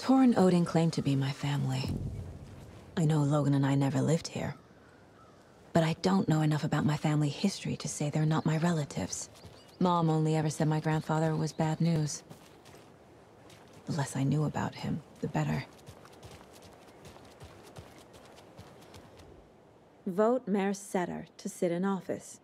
Tor and Odin claim to be my family. I know Logan and I never lived here. But I don't know enough about my family history to say they're not my relatives. Mom only ever said my grandfather was bad news. The less I knew about him, the better. Vote Mayor Setter to sit in office.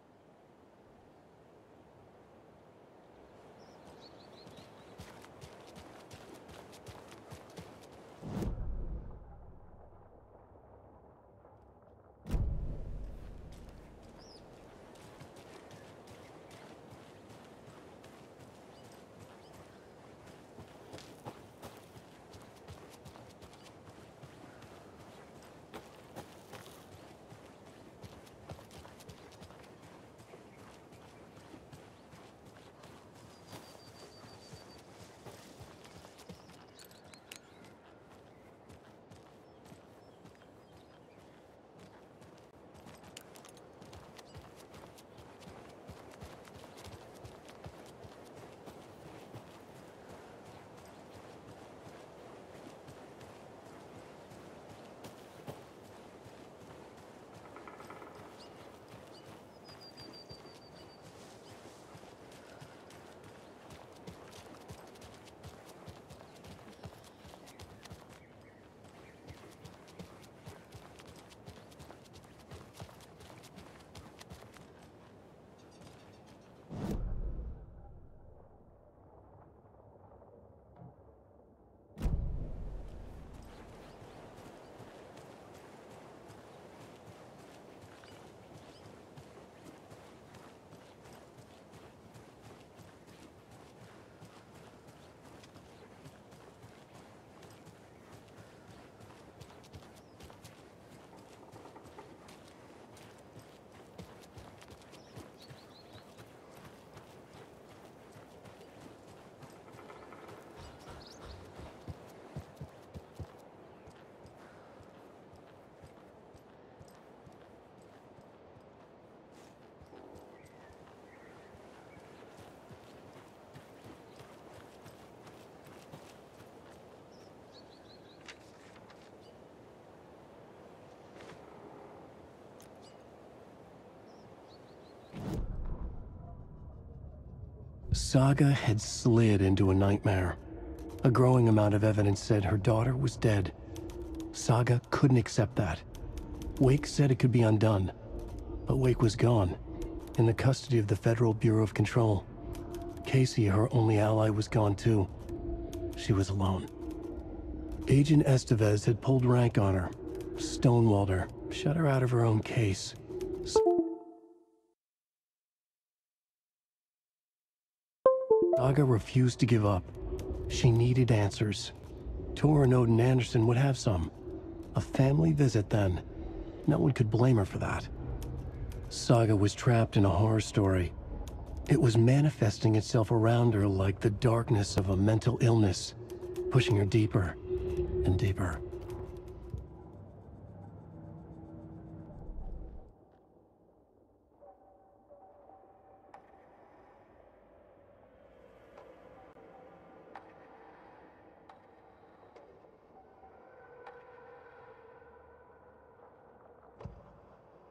Saga had slid into a nightmare. A growing amount of evidence said her daughter was dead. Saga couldn't accept that. Wake said it could be undone. But Wake was gone, in the custody of the Federal Bureau of Control. Casey, her only ally, was gone too. She was alone. Agent Estevez had pulled rank on her, stonewalled her, shut her out of her own case. Saga refused to give up. She needed answers. Tor and Odin Anderson would have some. A family visit, then. No one could blame her for that. Saga was trapped in a horror story. It was manifesting itself around her like the darkness of a mental illness, pushing her deeper and deeper.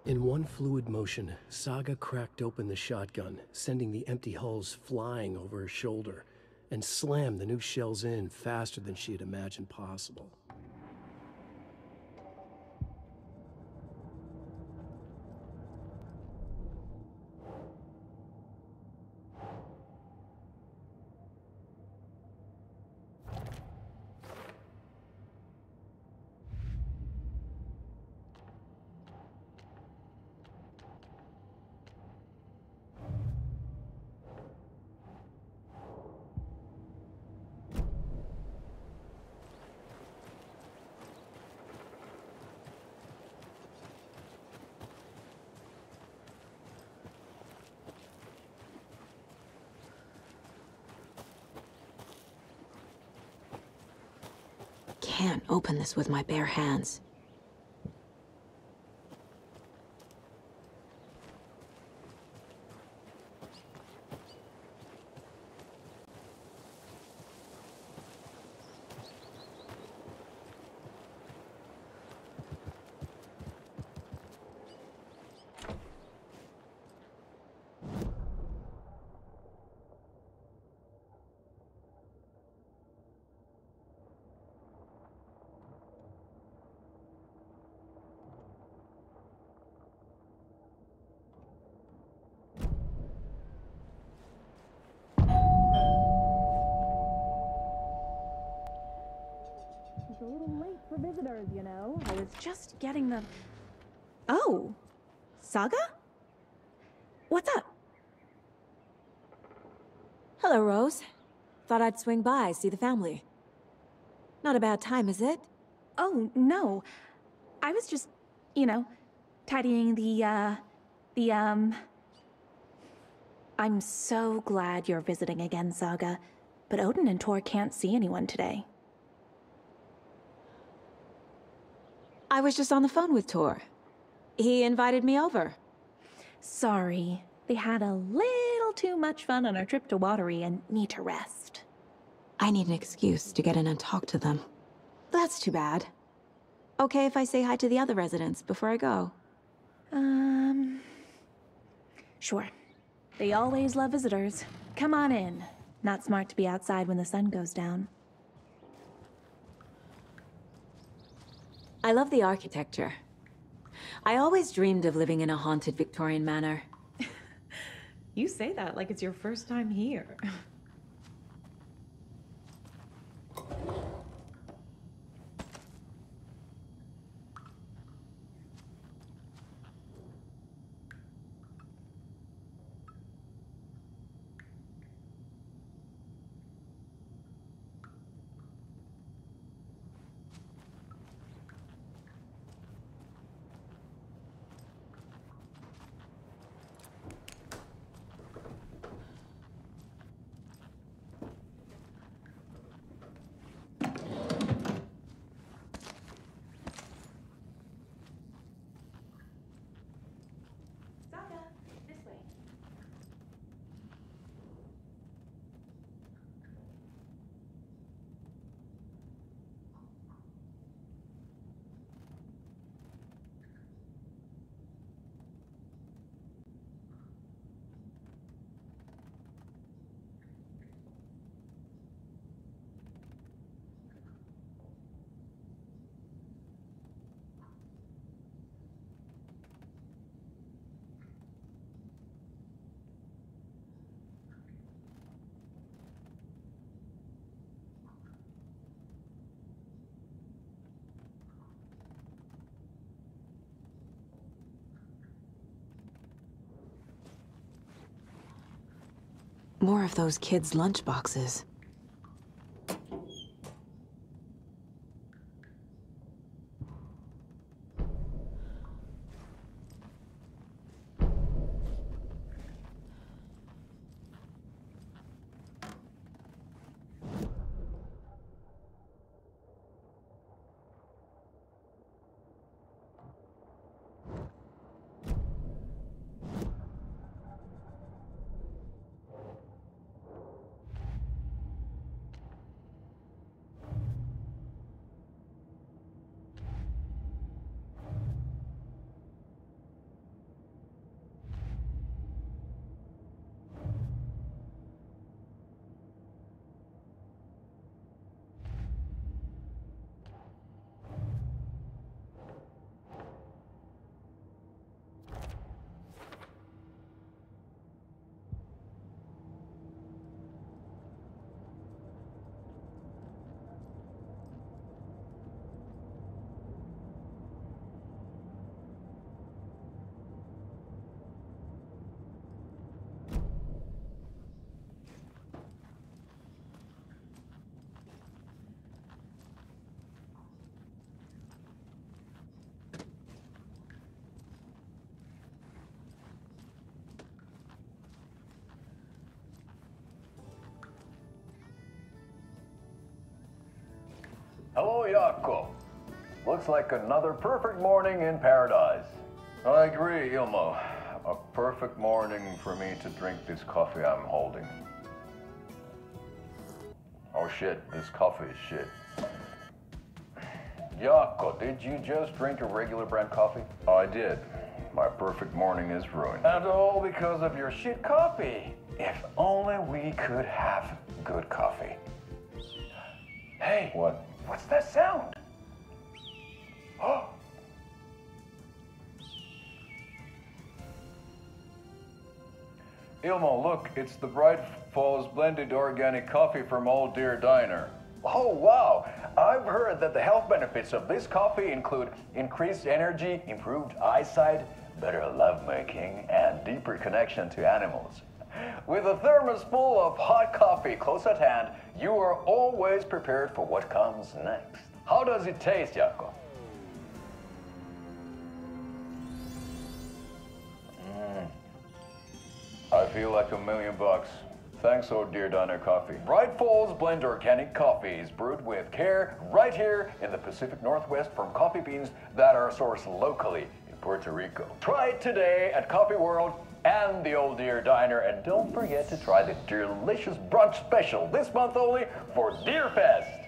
In one fluid motion, Saga cracked open the shotgun, sending the empty hulls flying over her shoulder, and slammed the new shells in faster than she had imagined possible. Can't open this with my bare hands. No, I was just getting the... Oh, Saga? What's up? Hello, Rose. Thought I'd swing by, see the family. Not a bad time, is it? Oh, no. I was just, you know, tidying I'm so glad you're visiting again, Saga. But Odin and Tor can't see anyone today. I was just on the phone with Tor. He invited me over. Sorry. They had a little too much fun on our trip to Watery and need to rest. I need an excuse to get in and talk to them. That's too bad. Okay if I say hi to the other residents before I go? Sure. They always love visitors. Come on in. Not smart to be outside when the sun goes down. I love the architecture. I always dreamed of living in a haunted Victorian manor. You say that like it's your first time here. Saga, this way. More of those kids' lunchboxes. Hello, Yako. Looks like another perfect morning in paradise. I agree, Ilmo. A perfect morning for me to drink this coffee I'm holding. Oh shit, this coffee is shit. Yako, did you just drink a regular brand coffee? Oh, I did. My perfect morning is ruined. And all because of your shit coffee. If only we could have good coffee. Hey. What? What's that sound? Oh. Ilmo, look, it's the Bright Falls blended organic coffee from Old Deer Diner. Oh, wow. I've heard that the health benefits of this coffee include increased energy, improved eyesight, better lovemaking, and deeper connection to animals. With a thermos full of hot coffee close at hand, you are always prepared for what comes next. How does it taste, Jaakko? I feel like $1,000,000. Thanks, oh dear Diner Coffee. Bright Falls Blend Organic Coffee is brewed with care right here in the Pacific Northwest from coffee beans that are sourced locally in Puerto Rico. Try it today at Coffee World and the Old Deer Diner, and don't forget to try the delicious brunch special this month only for Deer Fest.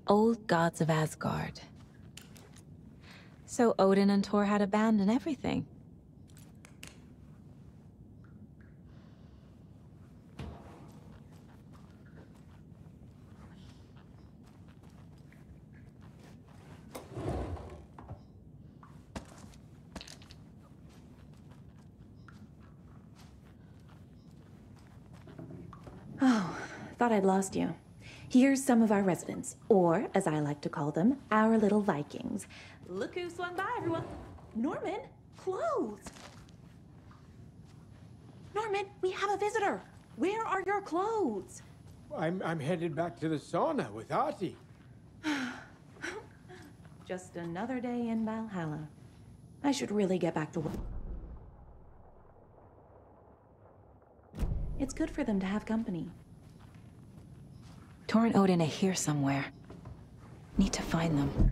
Old gods of Asgard. So Odin and Thor had a band and everything. Oh, thought I'd lost you. Here's some of our residents, or as I like to call them, our little Vikings. Look who swung by, everyone. Norman, clothes. Norman, we have a visitor. Where are your clothes? I'm headed back to the sauna with Ahti. Just another day in Valhalla. I should really get back to work. It's good for them to have company. Thor and Odin are here somewhere. Need to find them.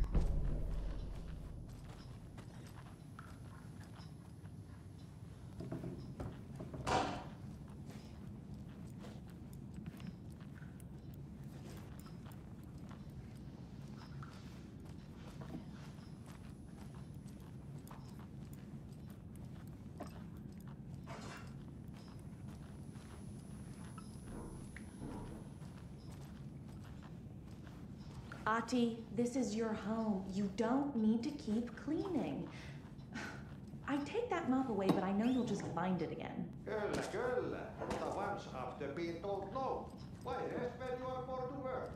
Ahti, this is your home. You don't need to keep cleaning. I take that mop away, but I know you'll just find it again. Kyllä, kyllä. Mutta once after being told no, why rest when you are born to work?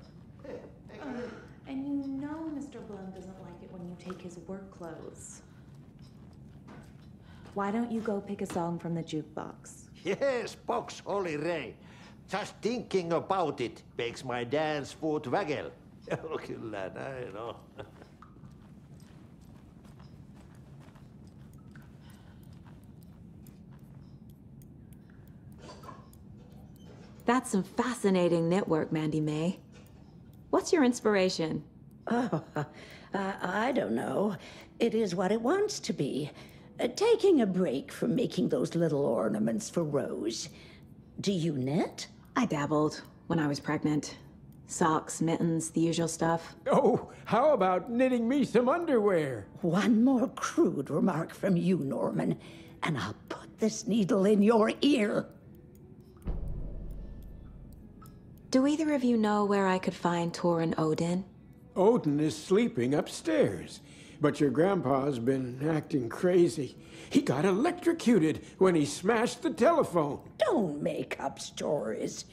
And you know Mr. Blum doesn't like it when you take his work clothes. Why don't you go pick a song from the jukebox? Yes, box Olli Ray. Just thinking about it makes my dance foot waggle. Kyllä näin on. That's some fascinating knitwork, Mandy May. What's your inspiration? Oh, I don't know. It is what it wants to be. Taking a break from making those little ornaments for Rose. Do you knit? I dabbled when I was pregnant. Socks, mittens, the usual stuff. Oh, how about knitting me some underwear? One more crude remark from you, Norman, and I'll put this needle in your ear. Do either of you know where I could find Thor and Odin? Odin is sleeping upstairs, but your grandpa's been acting crazy. He got electrocuted when he smashed the telephone. Don't make up stories.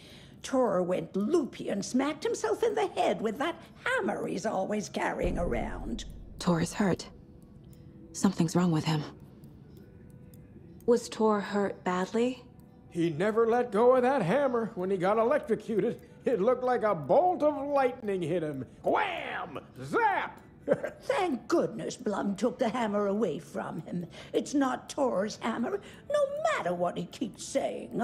Thor went loopy and smacked himself in the head with that hammer he's always carrying around. Thor is hurt. Something's wrong with him. Was Thor hurt badly? He never let go of that hammer when he got electrocuted. It looked like a bolt of lightning hit him. Wham! Zap! Thank goodness Blum took the hammer away from him. It's not Thor's hammer, no matter what he keeps saying.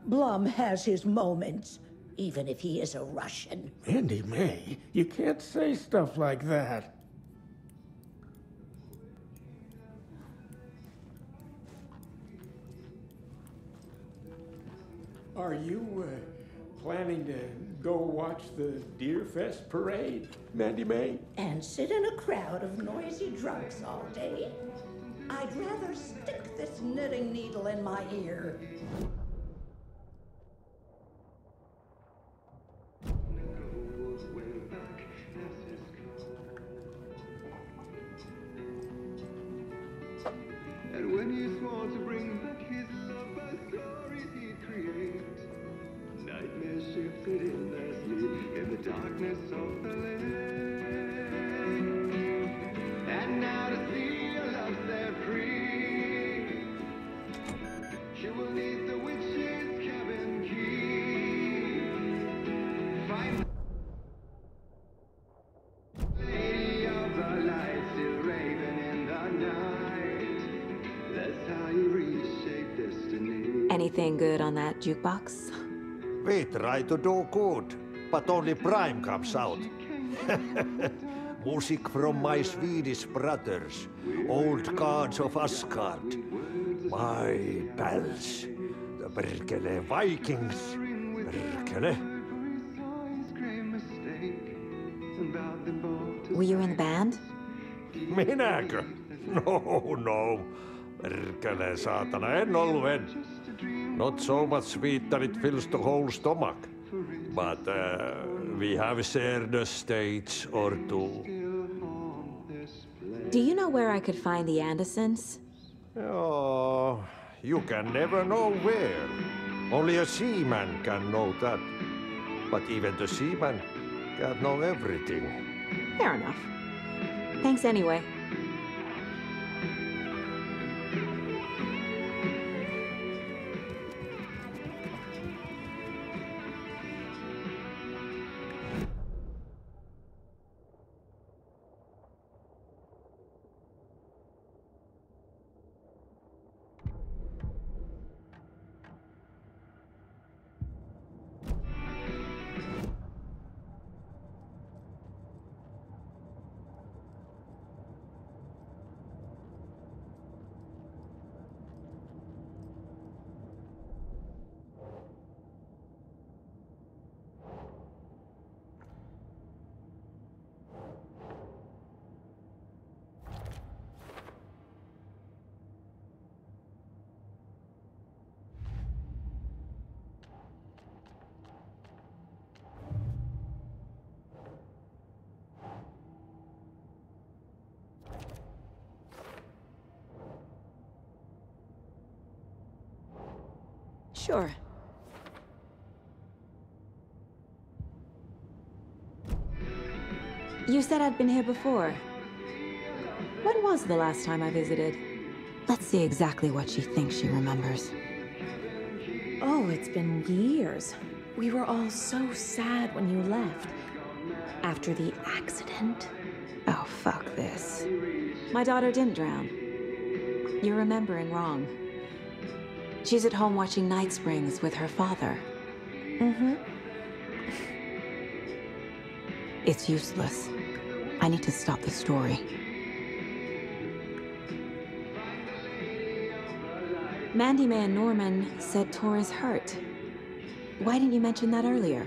Blum has his moments, even if he is a Russian. Mandy May, you can't say stuff like that. Are you planning to go watch the Deer Fest parade, Mandy May? And sit in a crowd of noisy drunks all day? I'd rather stick this knitting needle in my ear. And when he swore to bring back his love by stories he'd create, nightmares shifted in their sleep in the darkness of the lake. And now to see your love set free, she will need the witch's cabin key. Find the lady of the light still raving in the night. That's how you reshape destiny. Anything good on that jukebox? We try to do good, but only Prime comes out. Music from my Swedish brothers, old gods of Asgard. My pals, the Berkele Vikings. Berkele. Were you in the band? Minäkö? No. Perkele saatana, en ollut en. Not so much sweet that it fills the whole stomach. But we have shared a stage or two. Do you know where I could find the Andersons? Oh, you can never know where. Only a seaman can know that. But even the seaman can't know everything. Fair enough. Thanks anyway. Sure. You said I'd been here before. When was the last time I visited? Let's see exactly what she thinks she remembers. Oh, it's been years. We were all so sad when you left. After the accident. Oh, fuck this. My daughter didn't drown. You're remembering wrong. She's at home watching Night Springs with her father. Mm-hmm. It's useless. I need to stop the story. Mandy May and Norman said Tor is hurt. Why didn't you mention that earlier?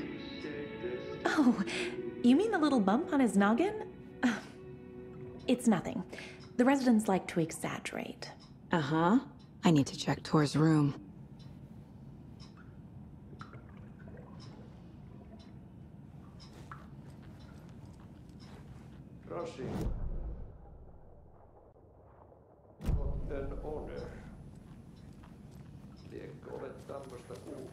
Oh, you mean the little bump on his noggin? It's nothing. The residents like to exaggerate. Uh-huh. I need to check Tor's room. Rossi. What an honor. Liekö olet tämmöistä kuullut?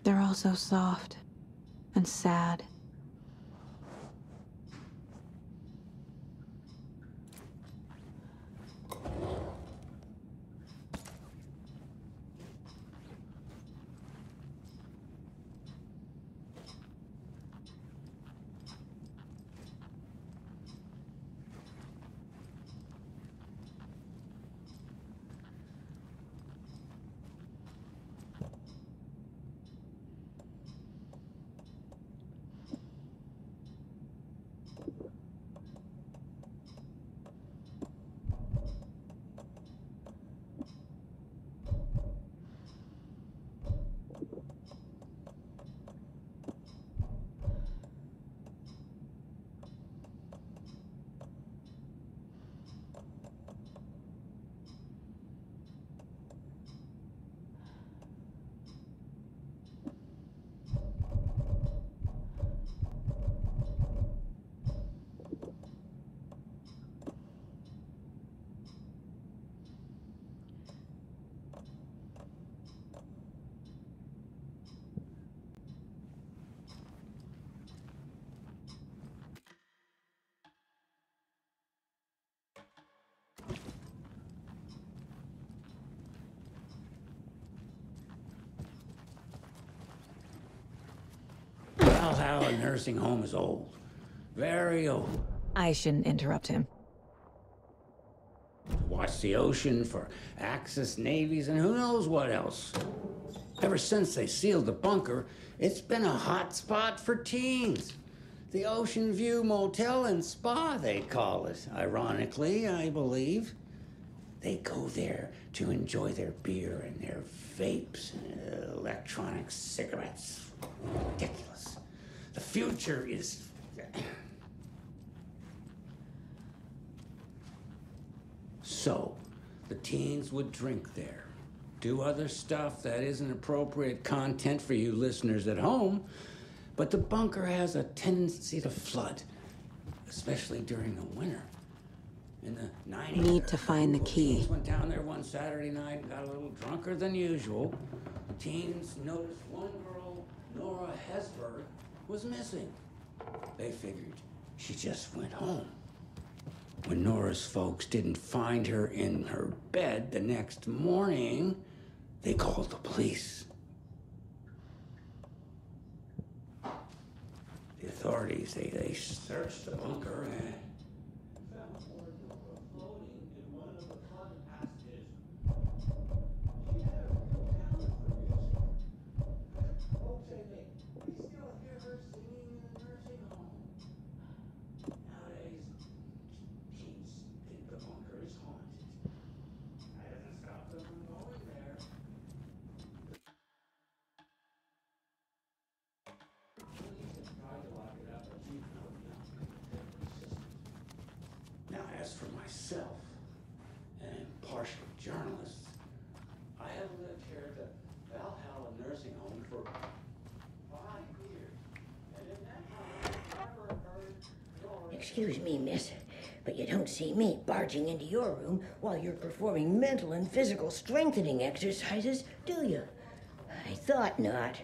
They're all so soft and sad. Valhalla nursing home is old. Very old. I shouldn't interrupt him. Watch the ocean for Axis navies and who knows what else. Ever since they sealed the bunker, it's been a hot spot for teens. The Ocean View Motel and Spa, they call it. Ironically, I believe. They go there to enjoy their beer and their vapes and electronic cigarettes. Ridiculous. The future is... So, the teens would drink there, do other stuff that isn't appropriate content for you listeners at home, but the bunker has a tendency to flood, especially during the winter. In the 90s, Need to find the key. teens went down there one Saturday night and got a little drunker than usual. The teens noticed one girl, Nora Hesberg, was missing. They figured she just went home. When Nora's folks didn't find her in her bed the next morning, they called the police. The authorities, they searched the bunker and found Nora floating in one of the flood passages. She had a real talent for music. Folks say they still hear her singing in the nursing home. Nowadays, teens think the bunker is haunted. That doesn't stop them from going there. Police have tried to lock it up, but you know not their persistence. Now, as for myself, an impartial journalist, I have lived here at the Valhalla nursing home for 5 years. And in that time, I've never heard nor... Excuse me, miss, but you don't see me barging into your room while you're performing mental and physical strengthening exercises, do you? I thought not.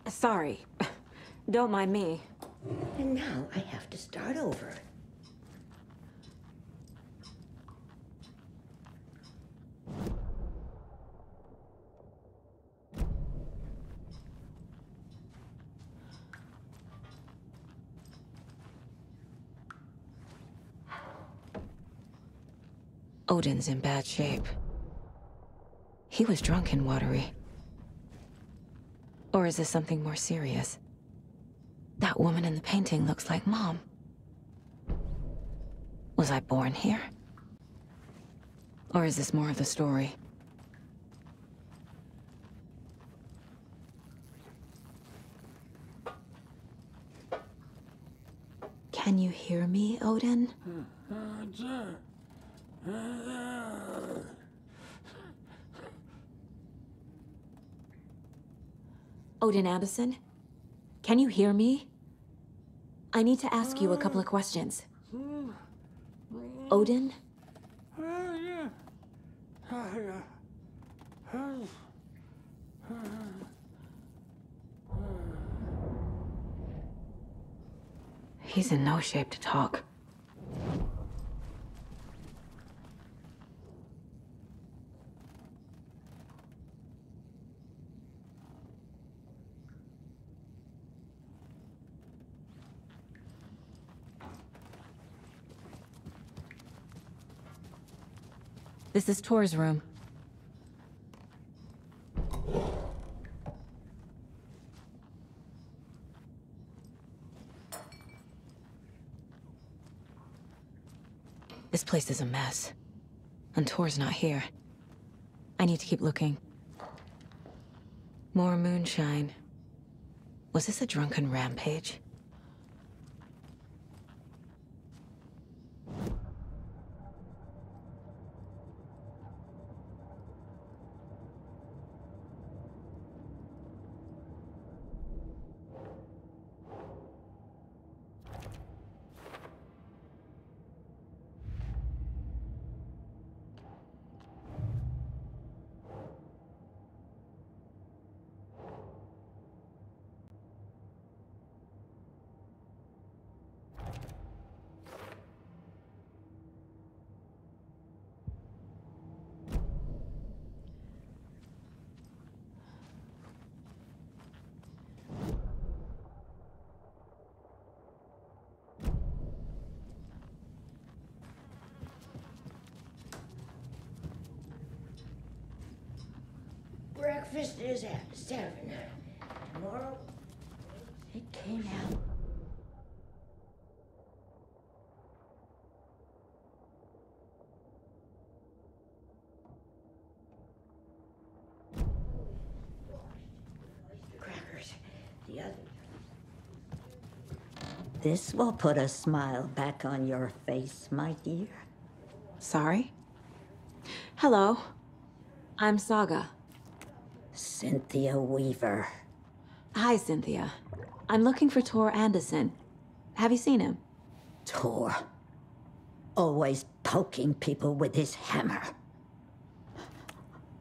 Sorry. Don't mind me. And now I have to start over. Odin's in bad shape. He was drunk and watery. Or is this something more serious? That woman in the painting looks like Mom. Was I born here? Or is this more of the story? Can you hear me, Odin? Odin Anderson? Can you hear me? I need to ask you a couple of questions. Odin? He's in no shape to talk. This is Tor's room. This place is a mess. And Tor's not here. I need to keep looking. More moonshine. Was this a drunken rampage? breakfast is at 7. Tomorrow, it came out. Crackers, the other. This will put a smile back on your face, my dear. Sorry? Hello. I'm Saga. Cynthia Weaver. Hi, Cynthia. I'm looking for Tor Anderson. Have you seen him? Tor. Always poking people with his hammer.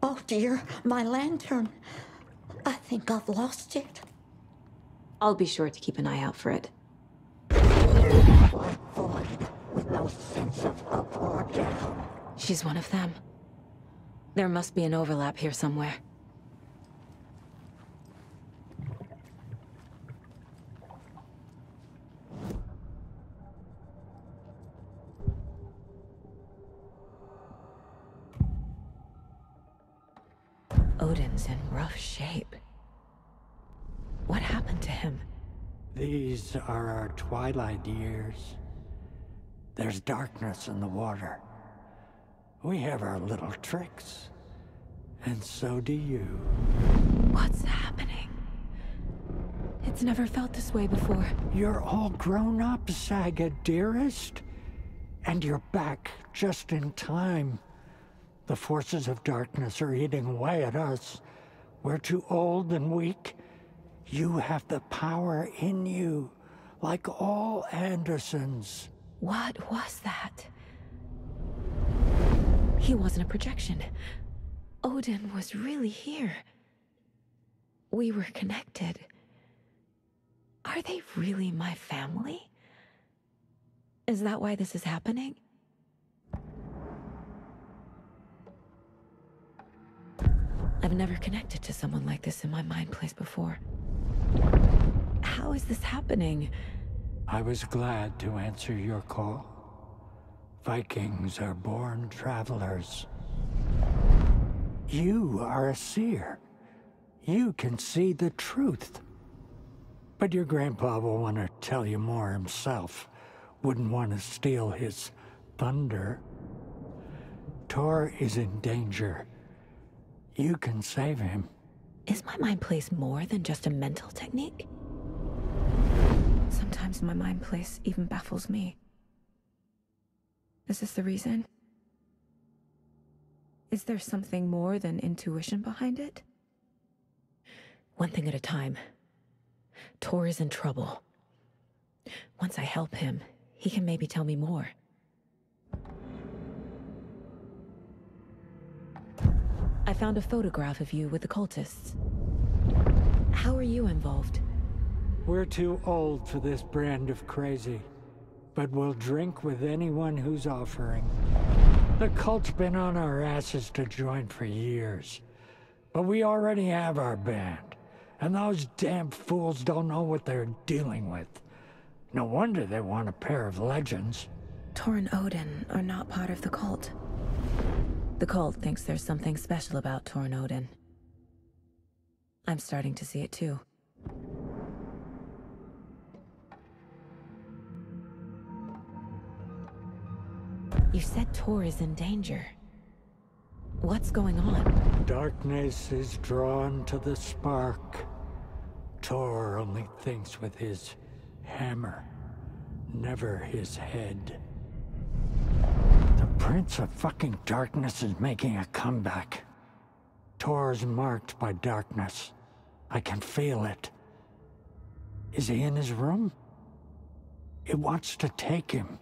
Oh dear, my lantern. I think I've lost it. I'll be sure to keep an eye out for it. With no sense of up or down. She's one of them. There must be an overlap here somewhere. Odin's in rough shape. What happened to him? These are our twilight years. There's darkness in the water. We have our little tricks. And so do you. What's happening? It's never felt this way before. You're all grown up, Saga, dearest. And you're back just in time. The forces of darkness are eating away at us. We're too old and weak. You have the power in you, like all Andersons. What was that? He wasn't a projection. Odin was really here. We were connected. Are they really my family? Is that why this is happening? I've never connected to someone like this in my mind place before. How is this happening? I was glad to answer your call. Vikings are born travelers. You are a seer. You can see the truth. But your grandpa will want to tell you more himself. Wouldn't want to steal his thunder. Tor is in danger. You can save him. Is my mind place more than just a mental technique? Sometimes my mind place even baffles me. Is this the reason? Is there something more than intuition behind it? One thing at a time. Tor is in trouble. Once I help him, he can maybe tell me more. I found a photograph of you with the cultists. How are you involved? We're too old for this brand of crazy, but we'll drink with anyone who's offering. The cult's been on our asses to join for years, but we already have our band, and those damn fools don't know what they're dealing with. No wonder they want a pair of legends. Tor and Odin are not part of the cult. The cult thinks there's something special about Tor and Odin. I'm starting to see it too. You said Tor is in danger. What's going on? Darkness is drawn to the spark. Tor only thinks with his hammer, never his head. The Prince of fucking Darkness is making a comeback. Tor's marked by darkness. I can feel it. Is he in his room? It wants to take him,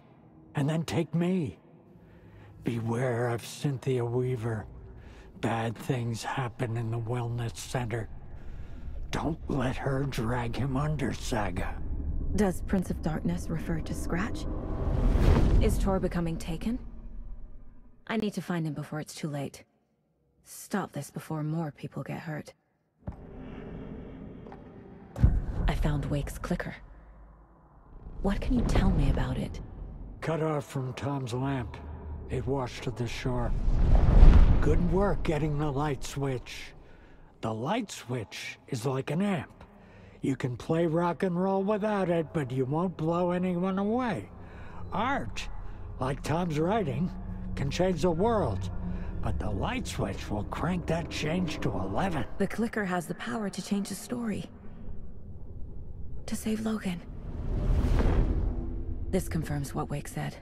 and then take me. Beware of Cynthia Weaver. Bad things happen in the wellness center. Don't let her drag him under, Saga. Does Prince of Darkness refer to Scratch? Is Tor becoming taken? I need to find him before it's too late. Stop this before more people get hurt. I found Wake's clicker. What can you tell me about it? Cut off from Tom's lamp. It washed to the shore. Good work getting the light switch. the light switch is like an amp. You can play rock and roll without it, but you won't blow anyone away. Art, like Tom's writing, can change the world, but the light switch will crank that change to 11. The clicker has the power to change the story. To save Logan. This confirms what Wake said.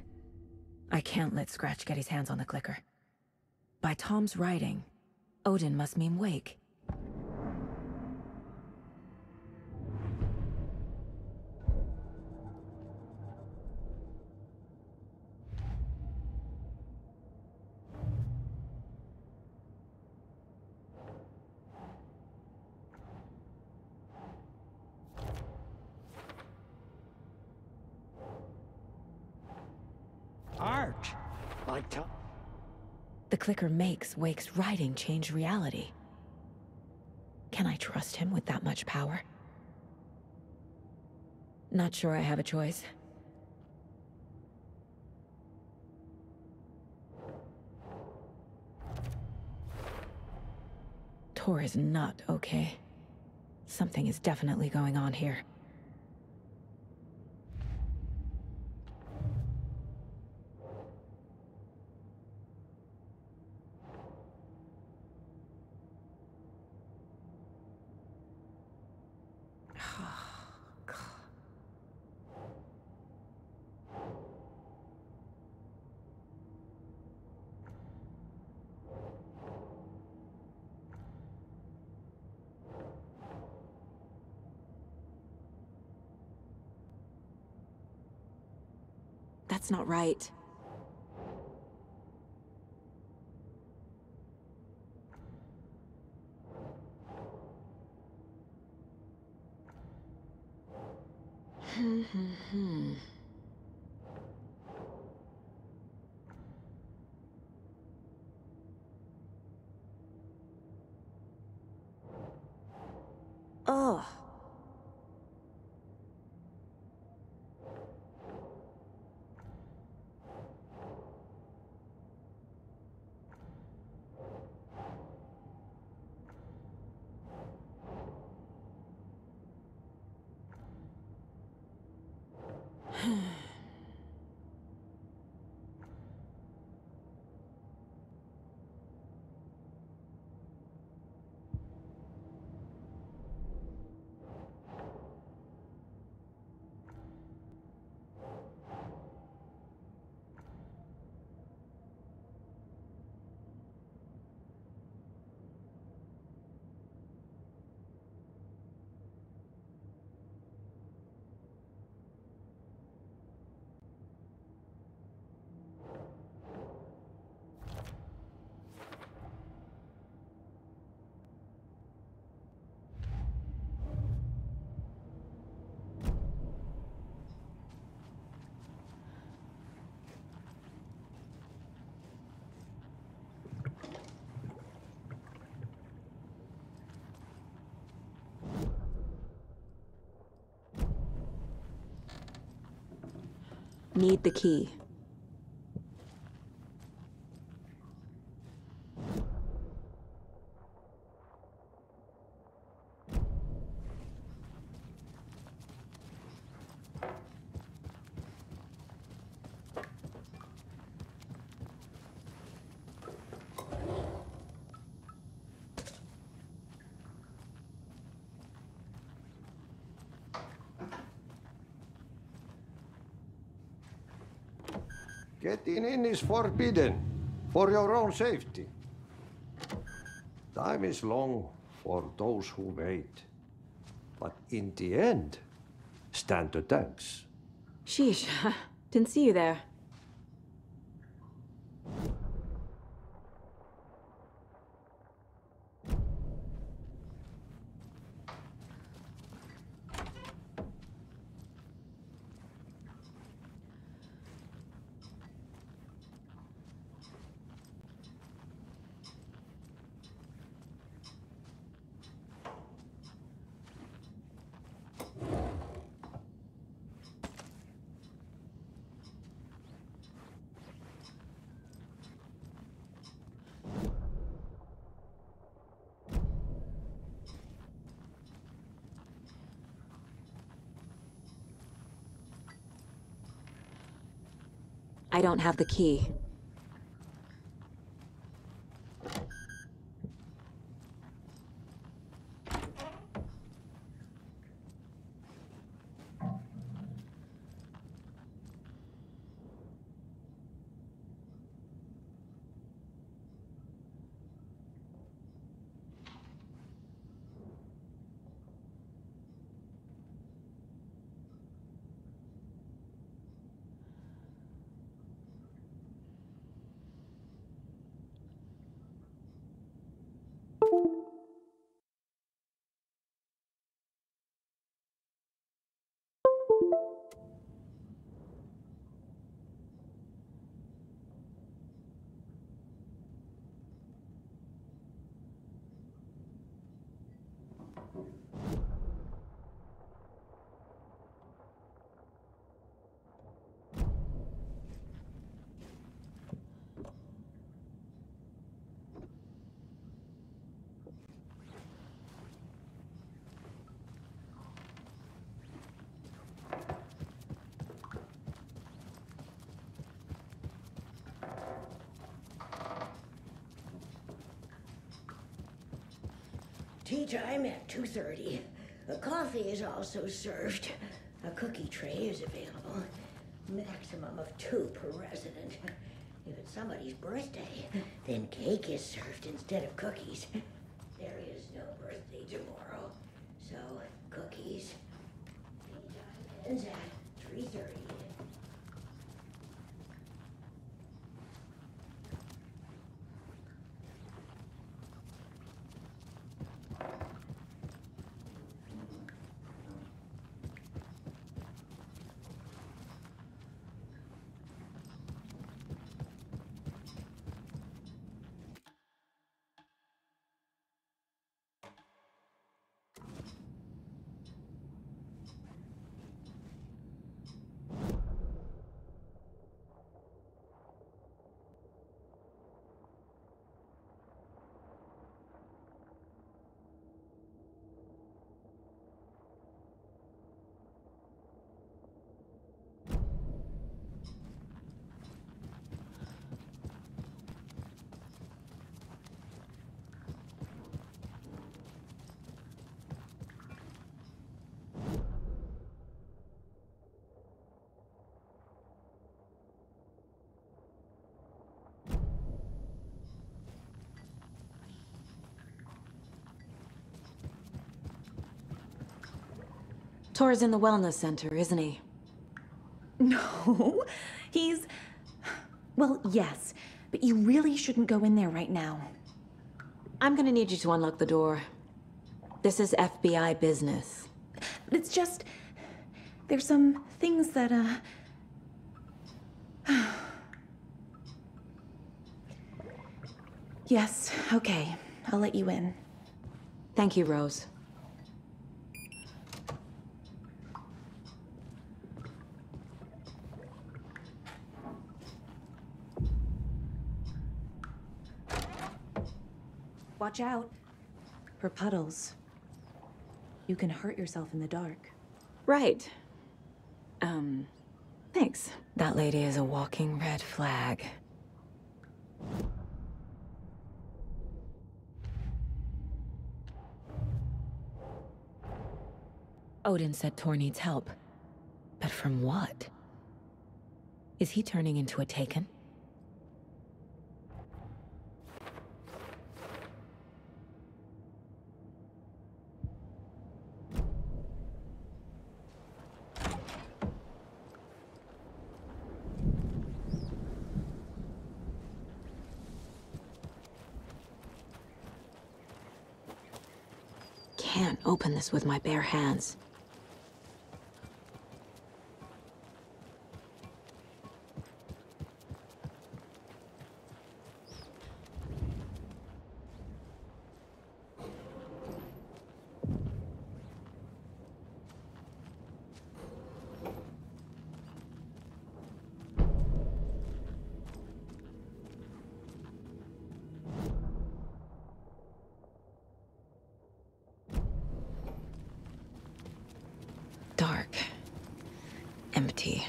I can't let Scratch get his hands on the clicker. By Tom's writing, Odin must mean Wake. Art, like Tom. The clicker makes Wake's writing change reality. Can I trust him with that much power? Not sure I have a choice. Tor is not okay. Something is definitely going on here. That's not right. Oh. Need the key. Getting in is forbidden, for your own safety. Time is long for those who wait. But in the end, stand the thanks. Sheesh, didn't see you there. I don't have the key. Tea time at 2:30. A coffee is also served. A cookie tray is available. Maximum of 2 per resident. If it's somebody's birthday, then cake is served instead of cookies. There is no birthday tomorrow, so cookies. Tea time ends at 3:30. Tor's in the wellness center, isn't he? No, he's... Well, yes, but you really shouldn't go in there right now. I'm gonna need you to unlock the door. This is FBI business. It's just... There's some things that, Yes, okay. I'll let you in. Thank you, Rose. Watch out for puddles. You can hurt yourself in the dark. Right. Thanks. That lady is a walking red flag. Odin said Tor needs help. But from what? Is he turning into a Taken? Can't open this with my bare hands. Dark. Empty.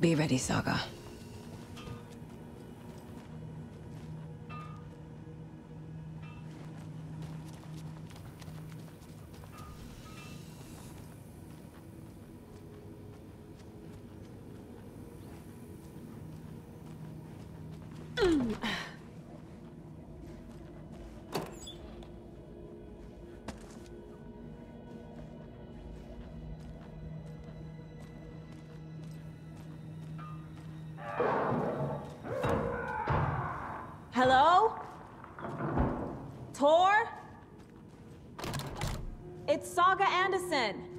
Be ready, Saga. Hello? Tor? It's Saga Anderson.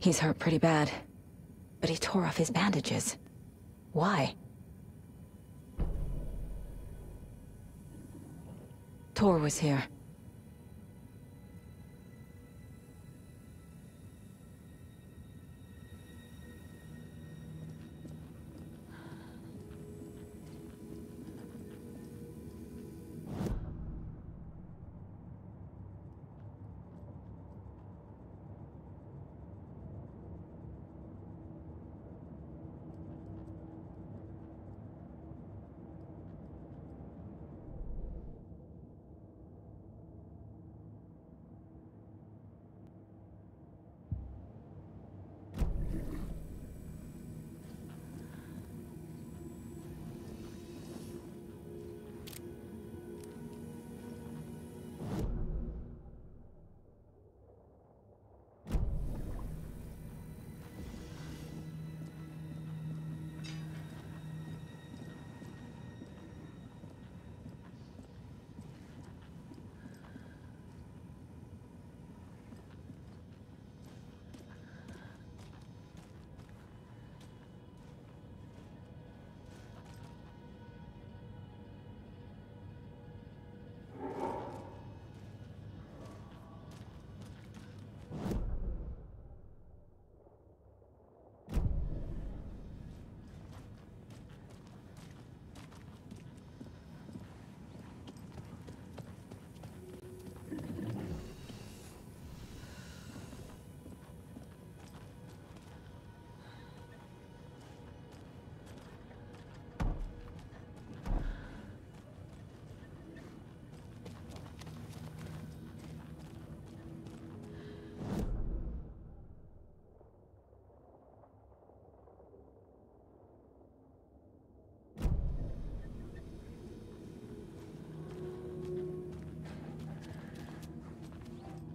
He's hurt pretty bad, but he tore off his bandages. Why? Tor was here.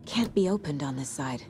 Can't be opened on this side.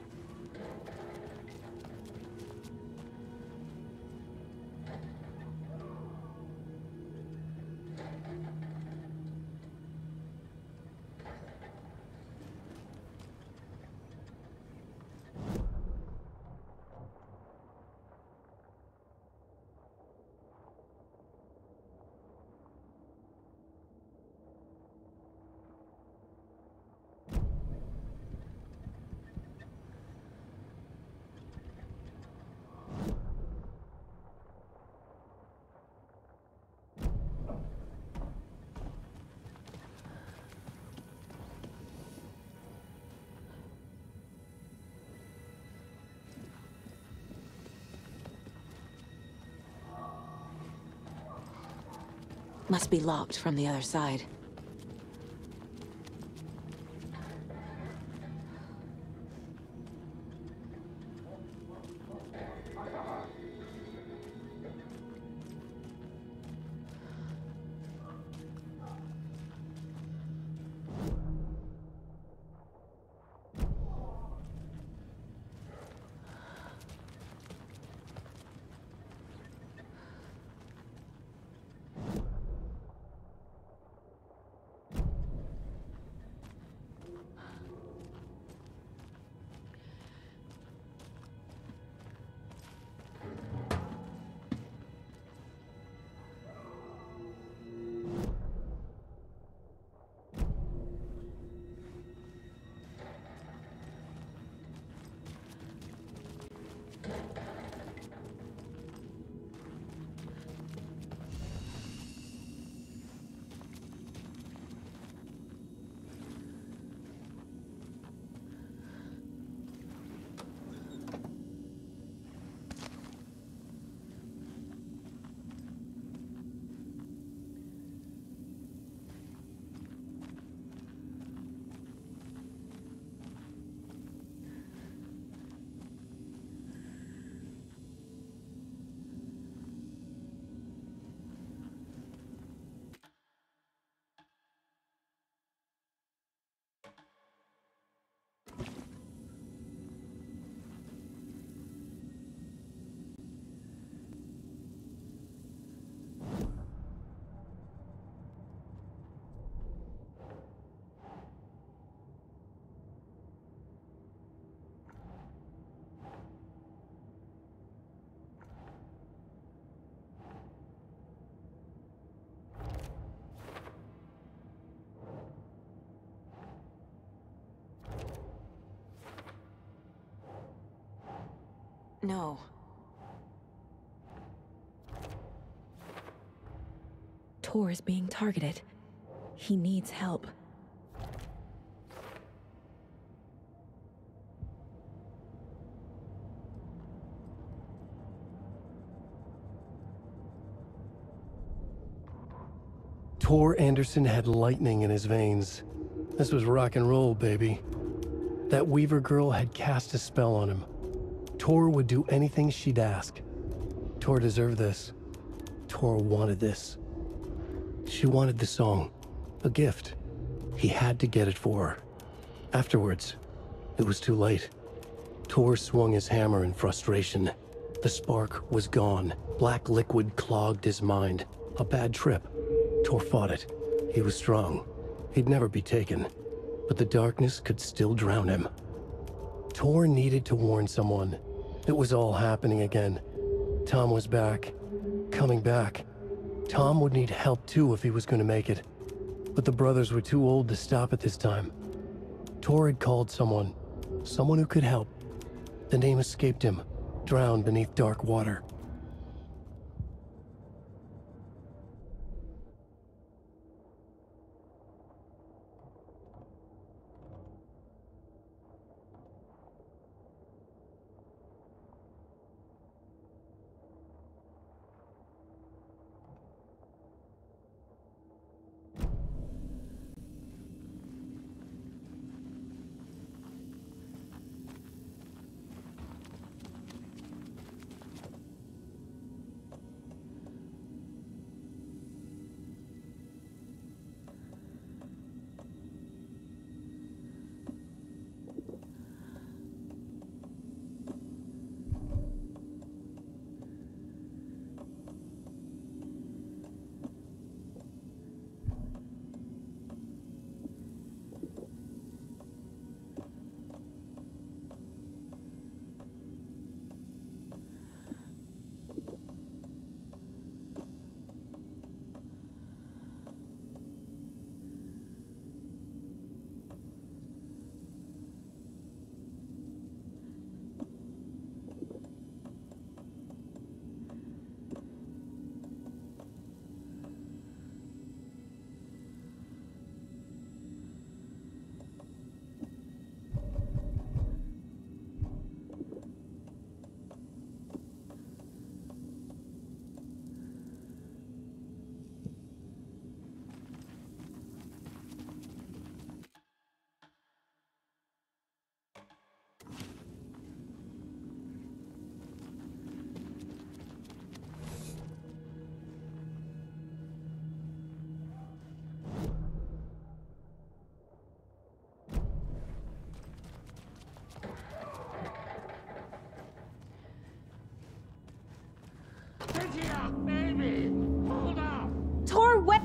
Must be locked from the other side. No. Tor is being targeted. He needs help. Tor Anderson had lightning in his veins. This was rock and roll, baby. That Weaver girl had cast a spell on him. Tor would do anything she'd ask. Tor deserved this. Tor wanted this. She wanted the song. A gift. He had to get it for her. Afterwards, it was too late. Tor swung his hammer in frustration. The spark was gone. Black liquid clogged his mind. A bad trip. Tor fought it. He was strong. He'd never be taken. But the darkness could still drown him. Tor needed to warn someone. It was all happening again. Tom was back. Coming back. Tom would need help too if he was going to make it. But the brothers were too old to stop at this time. Tor had called someone. Someone who could help. The name escaped him. Drowned beneath dark water. Right here, baby! Hold up! Tor, what?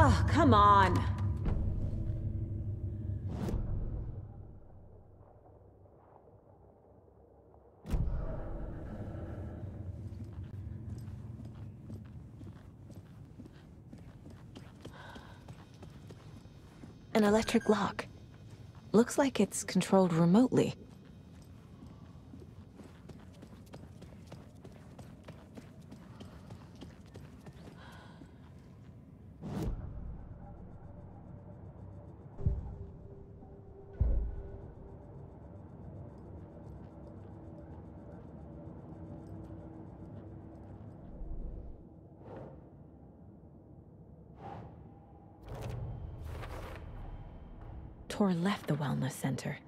Oh, come on. An electric lock. Looks like it's controlled remotely. Tor left the wellness center.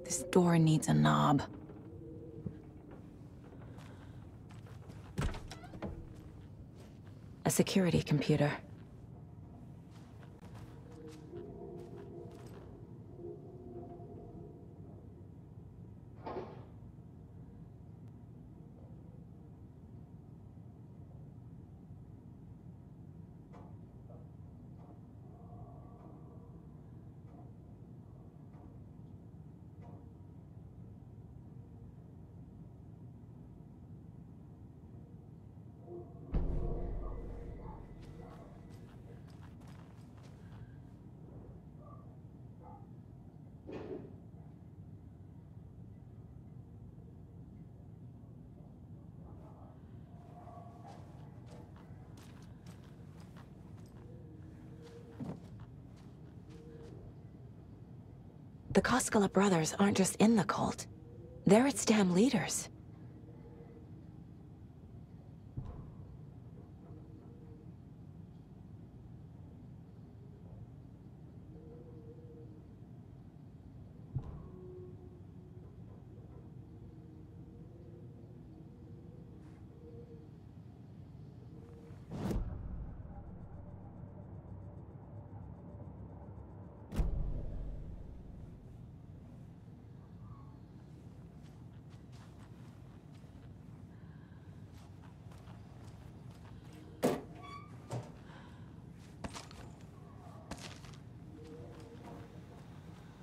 This door needs a knob. A security computer. Koskela brothers aren't just in the cult. They're its damn leaders.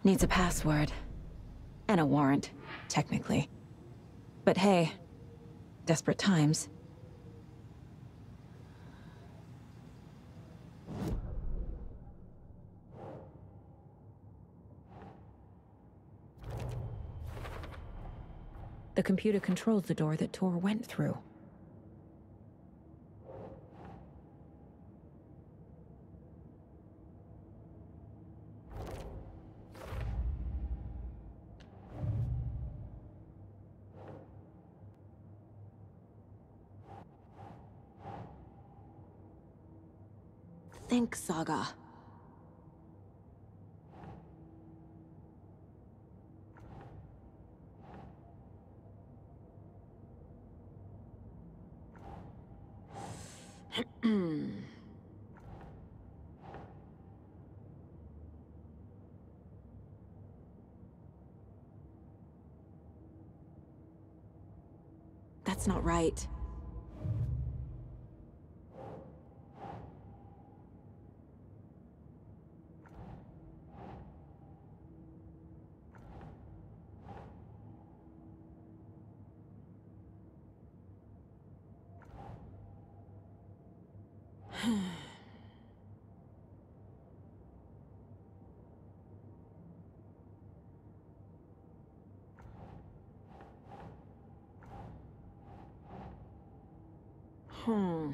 Needs a password. And a warrant, technically. But hey, desperate times. The computer controls the door that Tor went through. Think, Saga. That's not right. Hmm.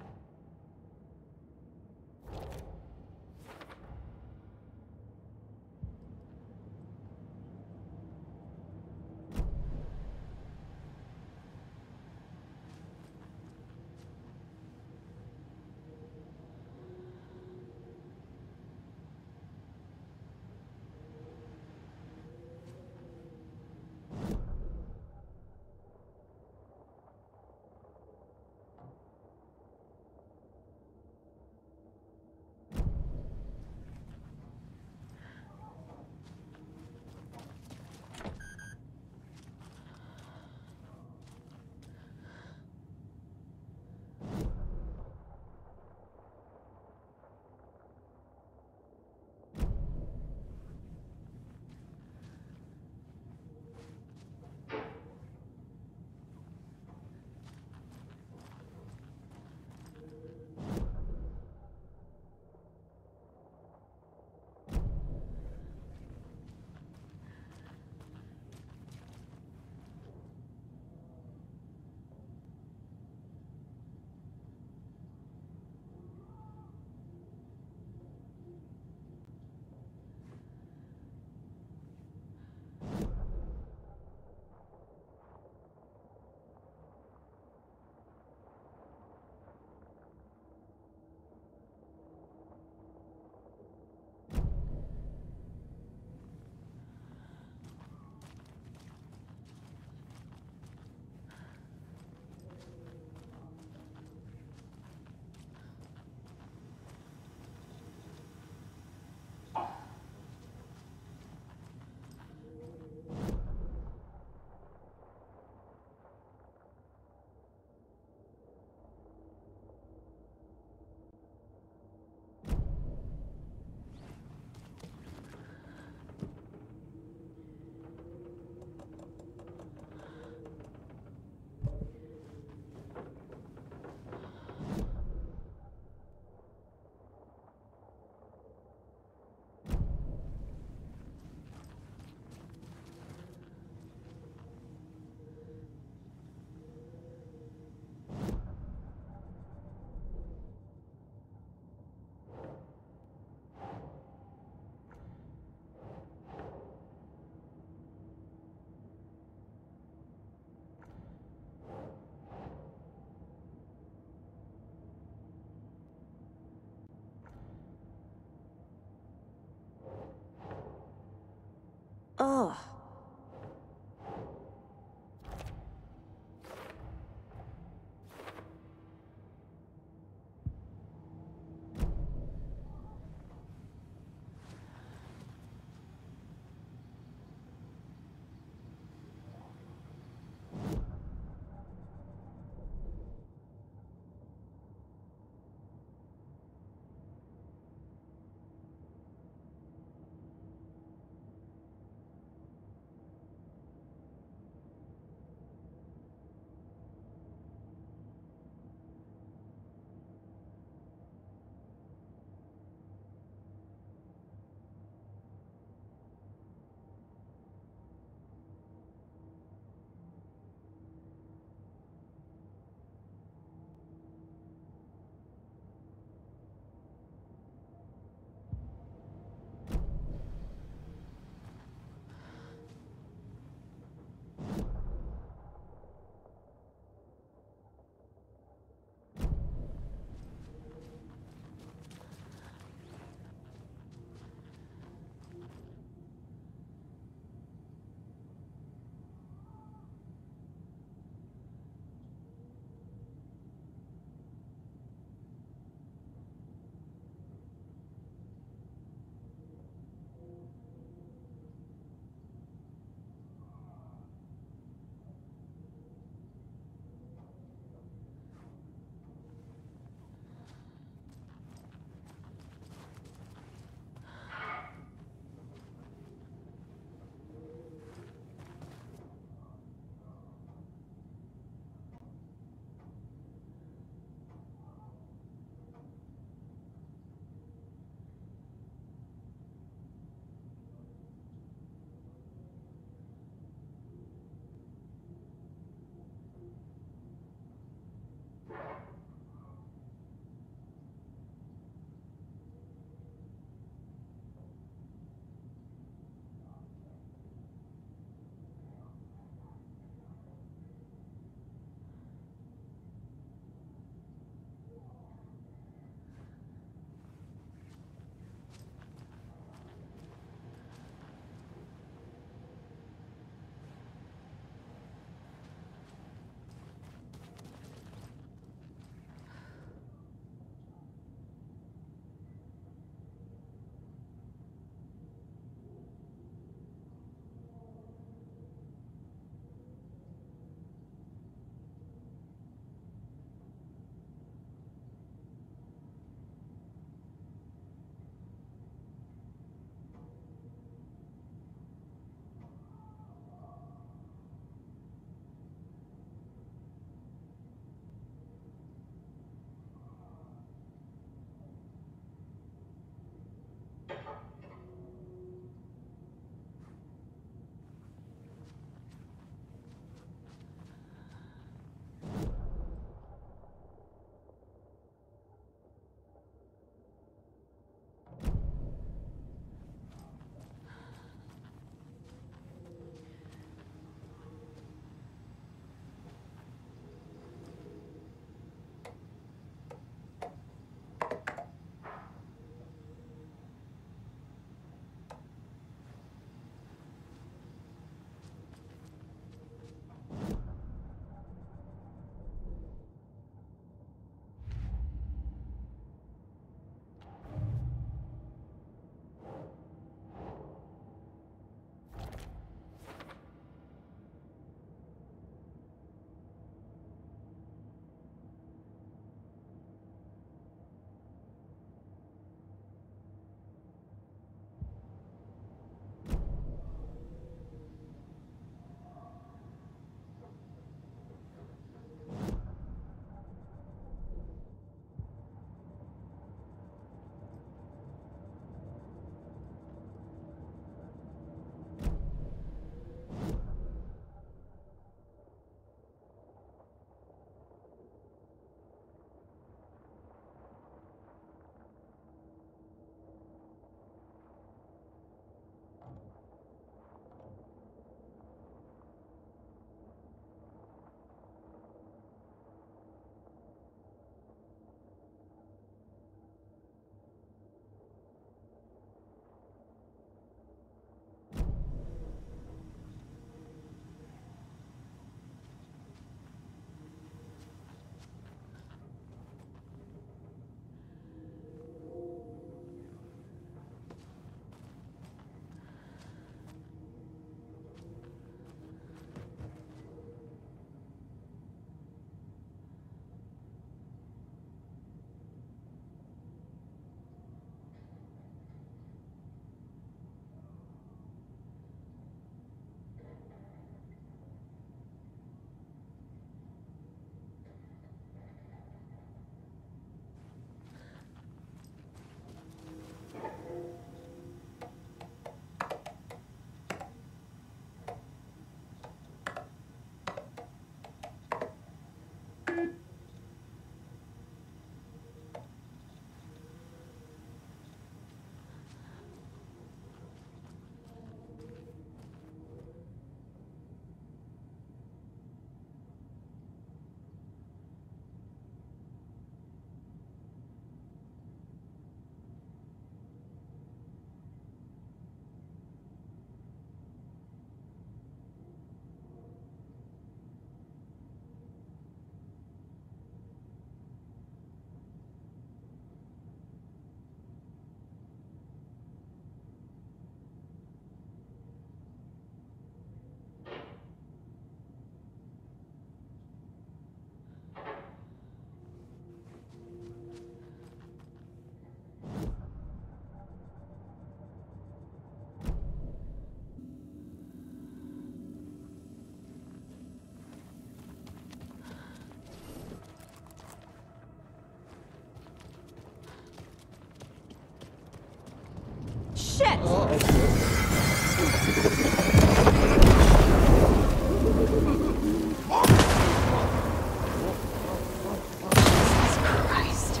Christ.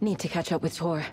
Need to catch up with Tor.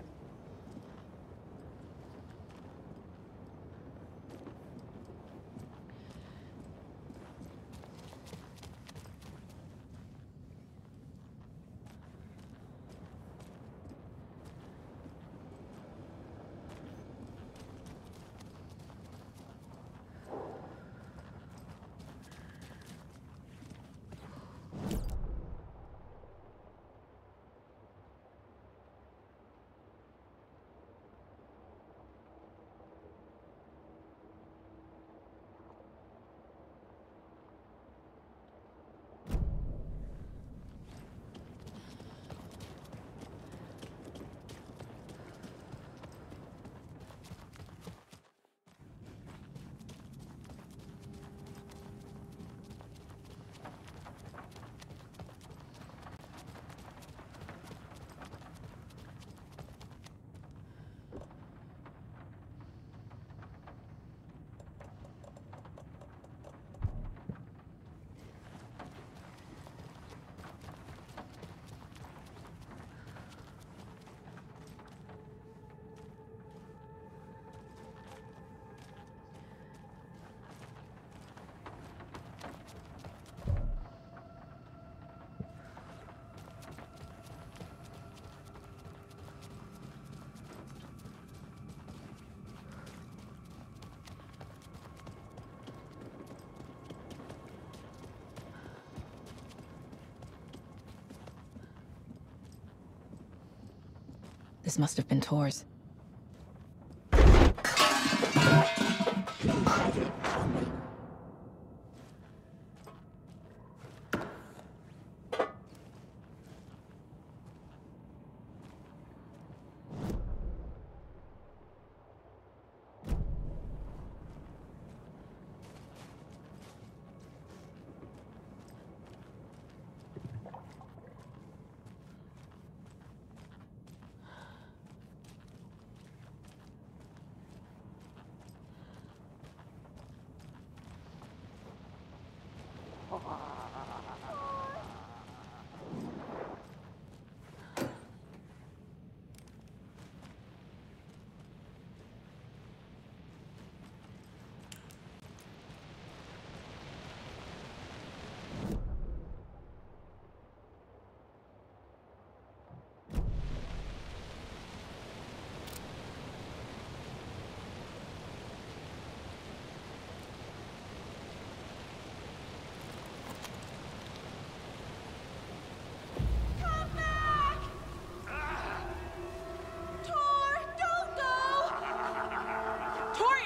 This must have been Tor's.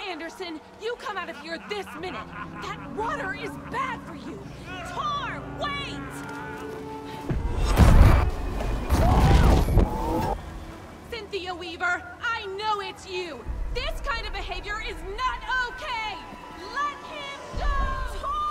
Anderson, you come out of here this minute. That water is bad for you. Tor, wait! Cynthia Weaver, I know it's you. This kind of behavior is not okay. Let him go! Tor!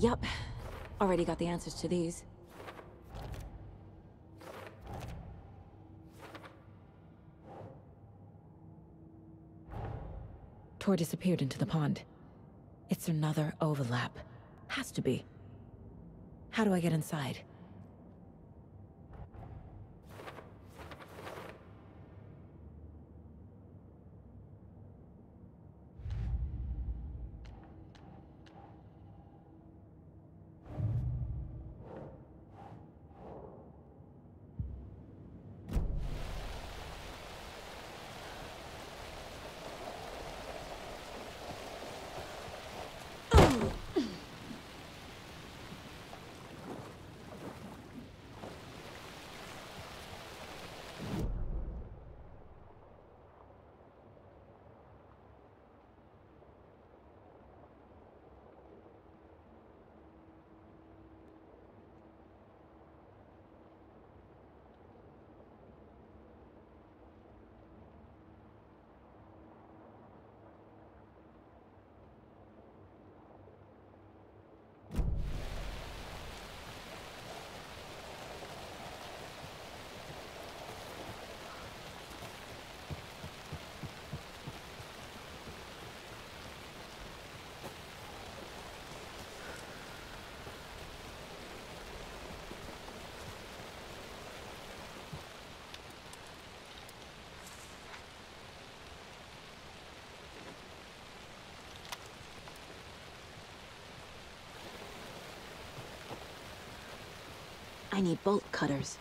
Yup. Already got the answers to these. Tor disappeared into the pond. It's another overlap. Has to be. How do I get inside? I need bolt cutters.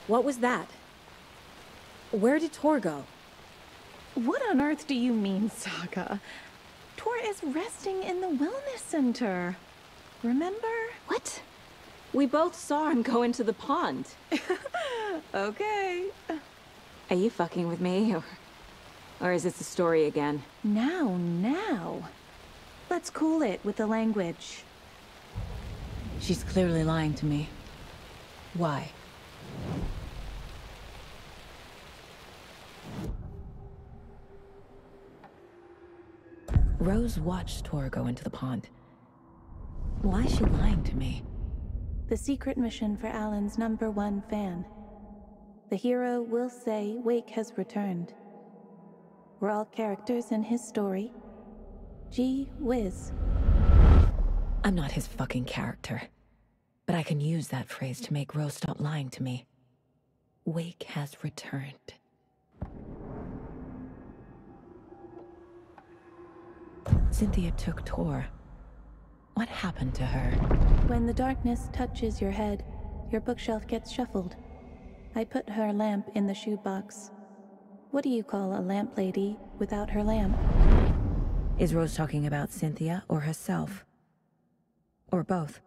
What was that? Where did Tor go? What on earth do you mean, Saga? Tor is resting in the wellness center. Remember? What? We both saw him go into the pond. Okay. Are you fucking with me, or is this the story again? Now. Let's cool it with the language. She's clearly lying to me. Why? Rose watched Tor go into the pond. Why is she lying to me? The secret mission for Alan's #1 fan. The hero will say Wake has returned. We're all characters in his story. Gee whiz. I'm not his fucking character. But I can use that phrase to make Rose stop lying to me. Wake has returned. Cynthia took Tor. What happened to her? When the darkness touches your head, your bookshelf gets shuffled. I put her lamp in the shoebox. What do you call a lamp lady without her lamp? Is Rose talking about Cynthia or herself? Or both?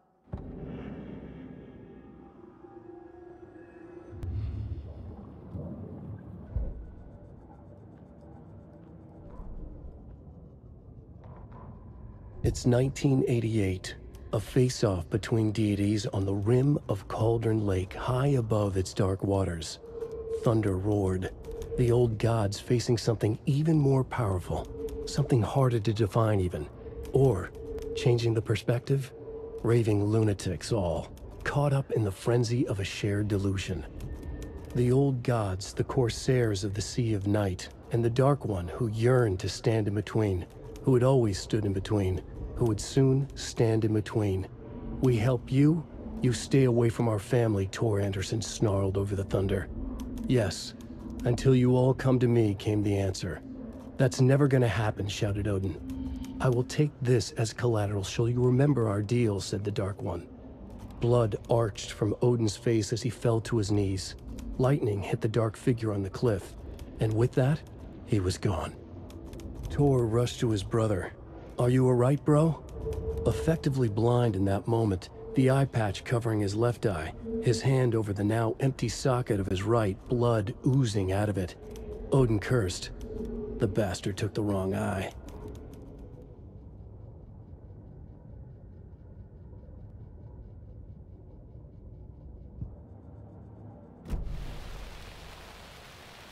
It's 1988, a face-off between deities on the rim of Cauldron Lake, high above its dark waters. Thunder roared, the old gods facing something even more powerful, something harder to define even. Or, changing the perspective, raving lunatics all, caught up in the frenzy of a shared delusion. The old gods, the corsairs of the Sea of Night, and the Dark One who yearned to stand in between, who had always stood in between, who would soon stand in between. We help you, you stay away from our family, Tor Anderson snarled over the thunder. Yes, until you all come to me, came the answer. That's never gonna happen, shouted Odin. I will take this as collateral. Shall you remember our deal, said the Dark One. Blood arched from Odin's face as he fell to his knees. Lightning hit the dark figure on the cliff, and with that, he was gone. Tor rushed to his brother. Are you alright, bro? Effectively blind in that moment, the eye patch covering his left eye, his hand over the now empty socket of his right, blood oozing out of it. Odin cursed. The bastard took the wrong eye.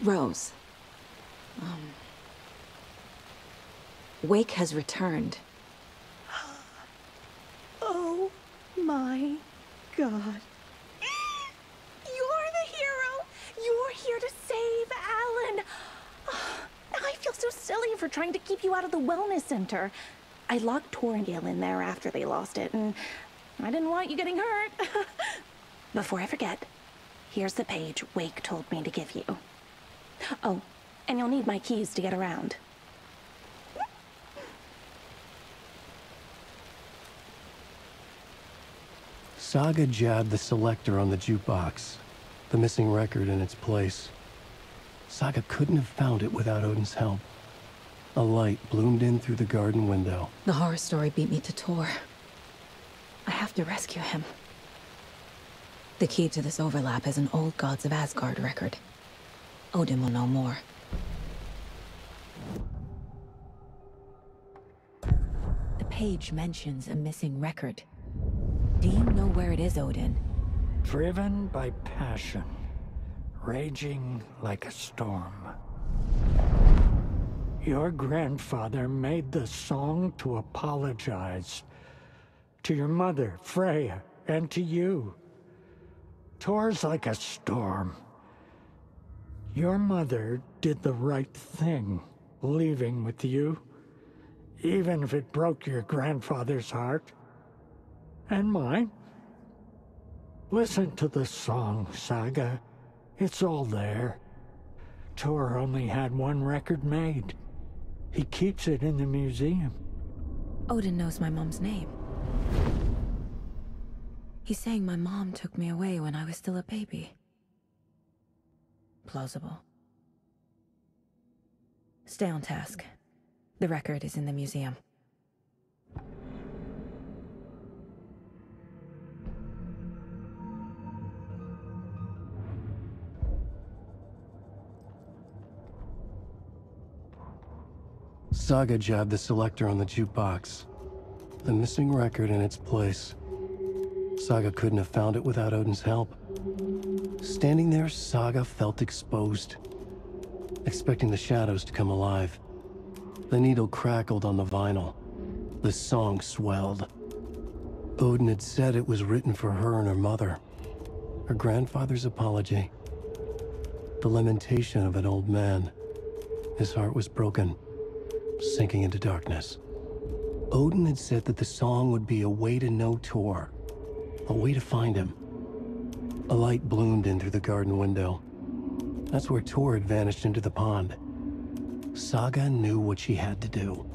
Rose. Wake has returned. Oh my God. You're the hero! You're here to save Alan! I feel so silly for trying to keep you out of the wellness center. I locked Tor and Gale in there after they lost it, and I didn't want you getting hurt. Before I forget, here's the page Wake told me to give you. Oh, and you'll need my keys to get around. Saga jabbed the selector on the jukebox, the missing record in its place. Saga couldn't have found it without Odin's help. A light bloomed in through the garden window. The horror story beat me to Tor. I have to rescue him. The key to this overlap is an old Gods of Asgard record. Odin will know more. The page mentions a missing record. Do you know where it is, Odin? Driven by passion, raging like a storm. Your grandfather made the song to apologize. To your mother, Freya, and to you. Tor's like a storm. Your mother did the right thing, leaving with you, even if it broke your grandfather's heart. And mine. Listen to the song, Saga. It's all there. Tor only had one record made. He keeps it in the museum. Odin knows my mom's name. He's saying my mom took me away when I was still a baby. Plausible. Stay on task. The record is in the museum. Saga jabbed the selector on the jukebox. The missing record in its place. Saga couldn't have found it without Odin's help. Standing there, Saga felt exposed, expecting the shadows to come alive. The needle crackled on the vinyl. The song swelled. Odin had said it was written for her and her mother. Her grandfather's apology. The lamentation of an old man. His heart was broken, sinking into darkness. Odin had said that the song would be a way to know Tor, a way to find him. A light bloomed in through the garden window. That's where Tor had vanished into the pond. Saga knew what she had to do.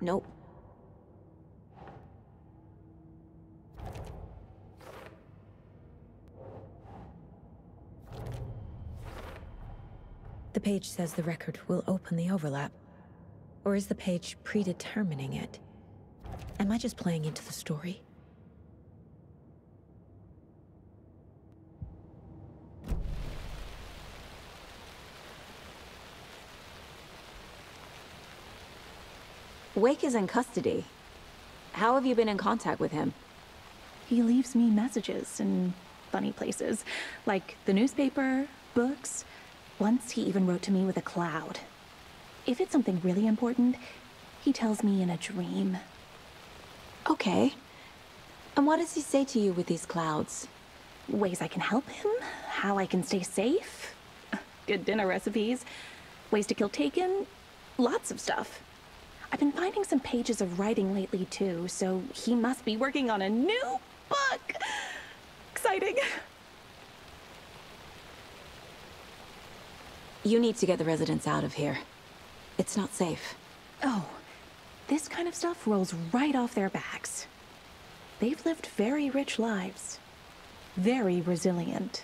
Nope. The page says the record will open the overlap. Or is the page predetermining it? Am I just playing into the story? Wake is in custody. How have you been in contact with him? He leaves me messages in funny places, like the newspaper, books. Once he even wrote to me with a cloud. If it's something really important, he tells me in a dream. Okay. And what does he say to you with these clouds? Ways I can help him, how I can stay safe, good dinner recipes, ways to kill Taken, lots of stuff. I've been finding some pages of writing lately too, so he must be working on a new book. Exciting. You need to get the residents out of here. It's not safe. Oh, this kind of stuff rolls right off their backs. They've lived very rich lives. Very resilient.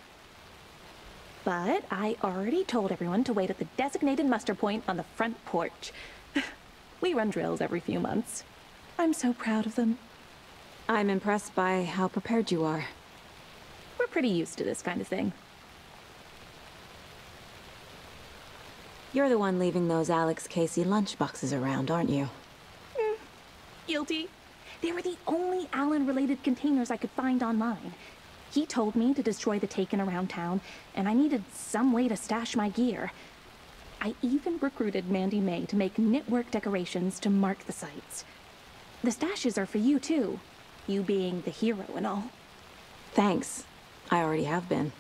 But I already told everyone to wait at the designated muster point on the front porch. We run drills every few months. I'm so proud of them. I'm impressed by how prepared you are. We're pretty used to this kind of thing. You're the one leaving those Alex Casey lunchboxes around, aren't you? Guilty. They were the only Alan-related containers I could find online. He told me to destroy the Taken around town, and I needed some way to stash my gear. I even recruited Mandy May to make knitwork decorations to mark the sites. The stashes are for you, too. You being the hero and all. Thanks. I already have been.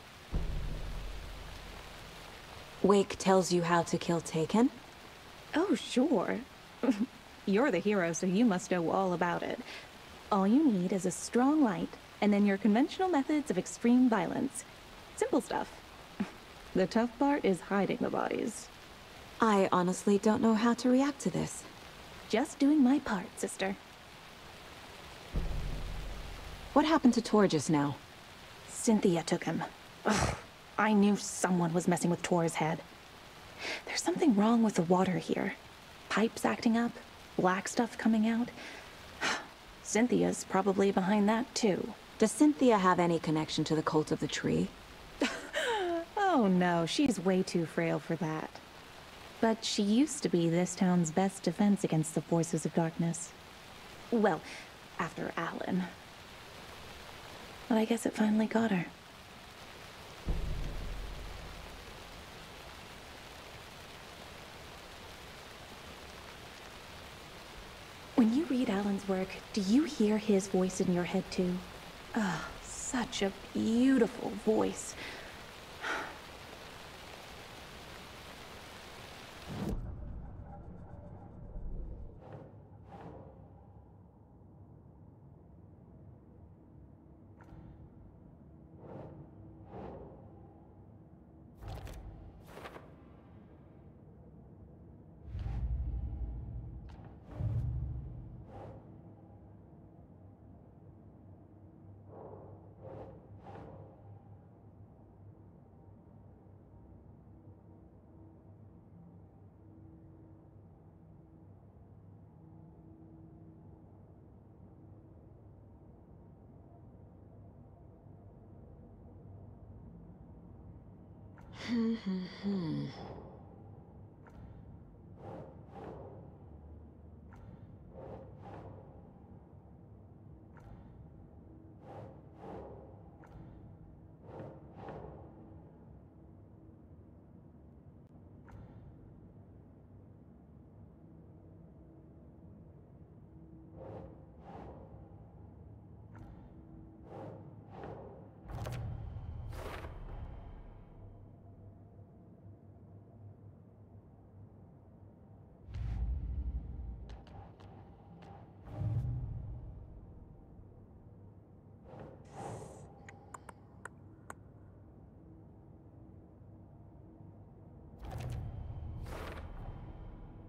Wake tells you how to kill Taken? Oh, sure. You're the hero, so you must know all about it. All you need is a strong light, and then your conventional methods of extreme violence. Simple stuff. The tough part is hiding the bodies. I honestly don't know how to react to this. Just doing my part, sister. What happened to Tor just now? Cynthia took him. Ugh, I knew someone was messing with Tor's head. There's something wrong with the water here. Pipes acting up, black stuff coming out. Cynthia's probably behind that, too. Does Cynthia have any connection to the cult of the tree? Oh no, she's way too frail for that. But she used to be this town's best defense against the forces of darkness. Well, after Alan. But I guess it finally got her. When you read Alan's work, do you hear his voice in your head too? Ah, such a beautiful voice.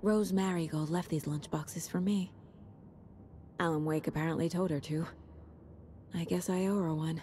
Rose Marigold left these lunchboxes for me. Alan Wake apparently told her to. I guess I owe her one.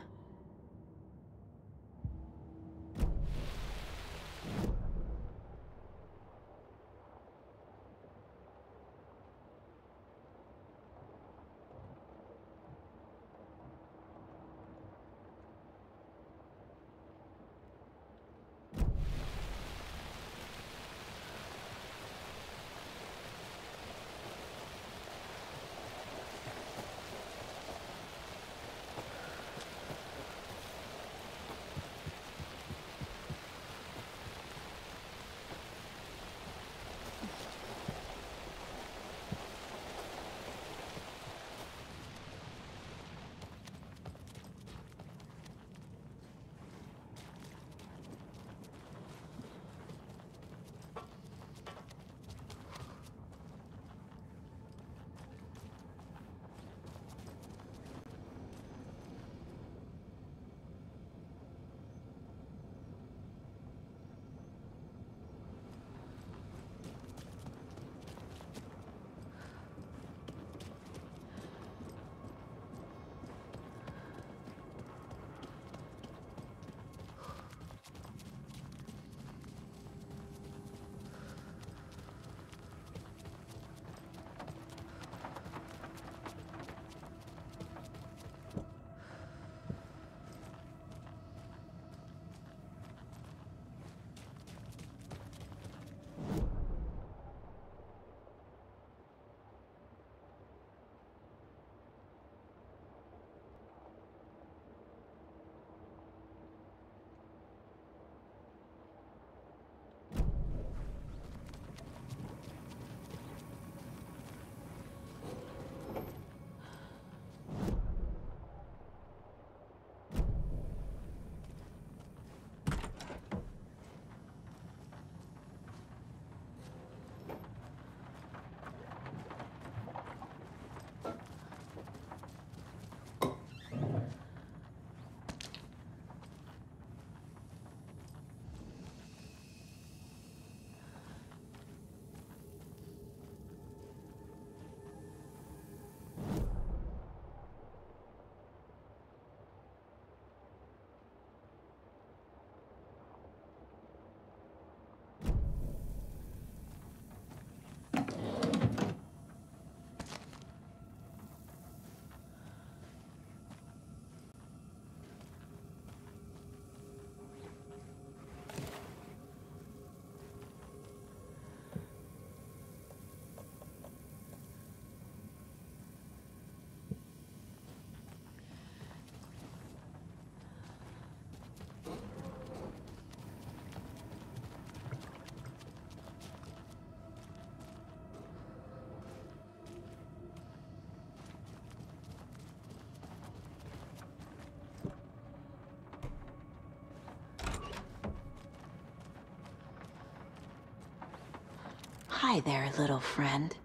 Hi there, little friend.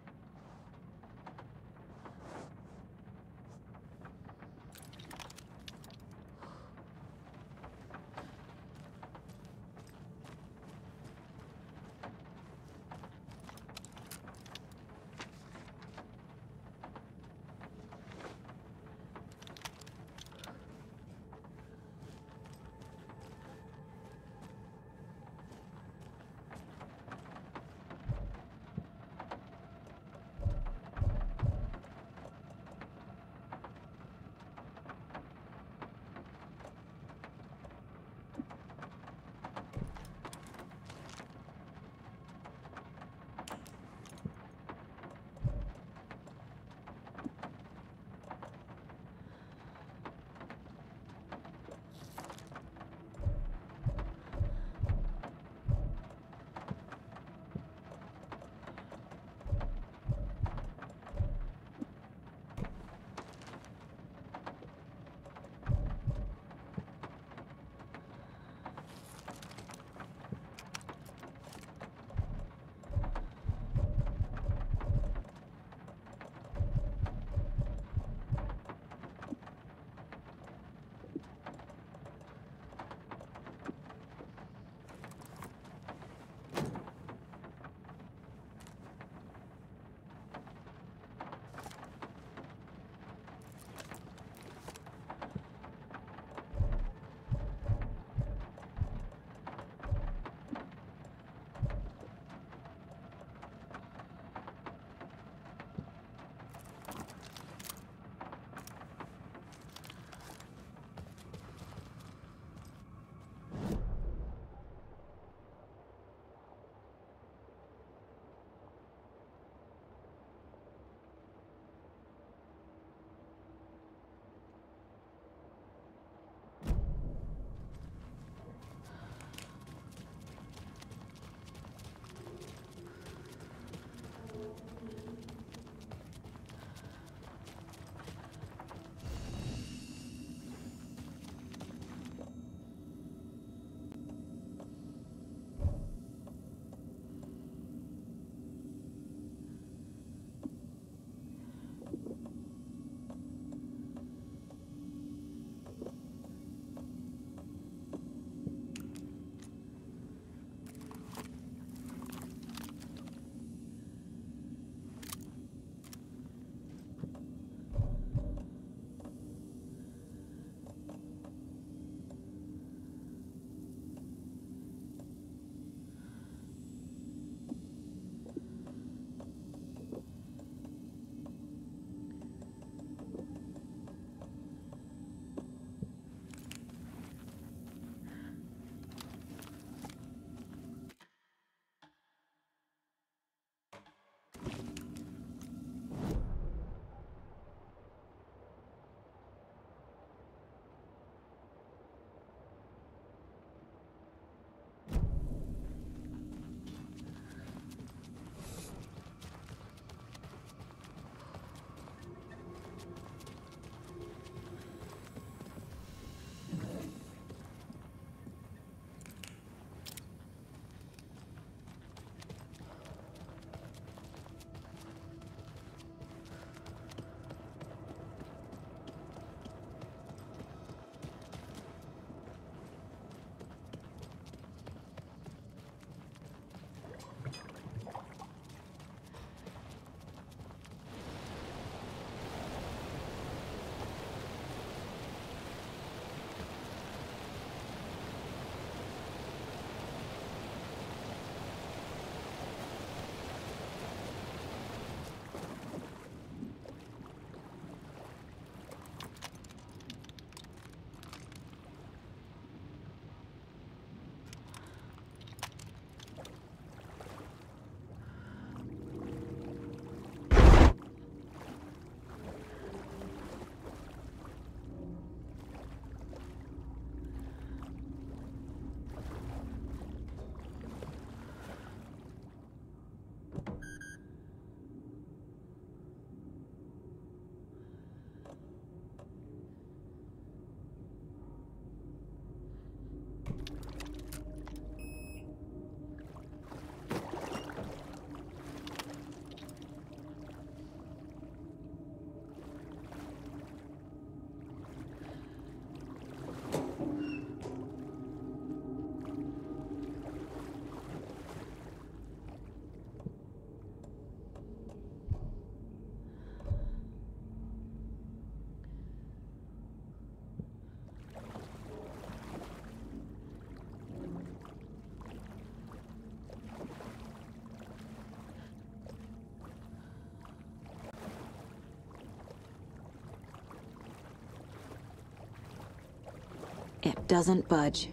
doesn't budge.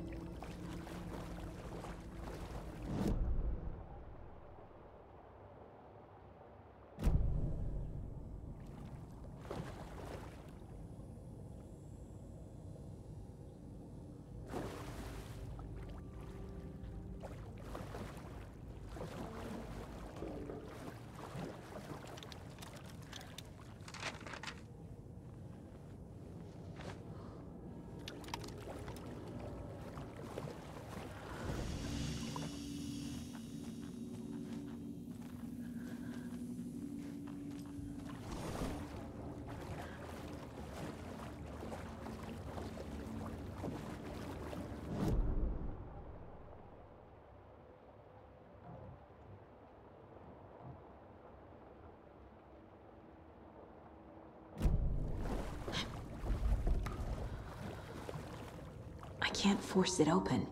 I can't force it open.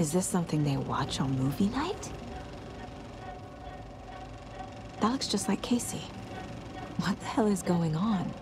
Is this something they watch on movie night? That looks just like Casey. What the hell is going on?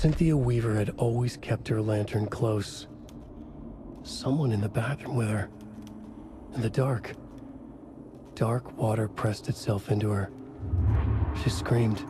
Cynthia Weaver had always kept her lantern close. Someone in the bathroom with her. In the dark. Dark water pressed itself into her. She screamed.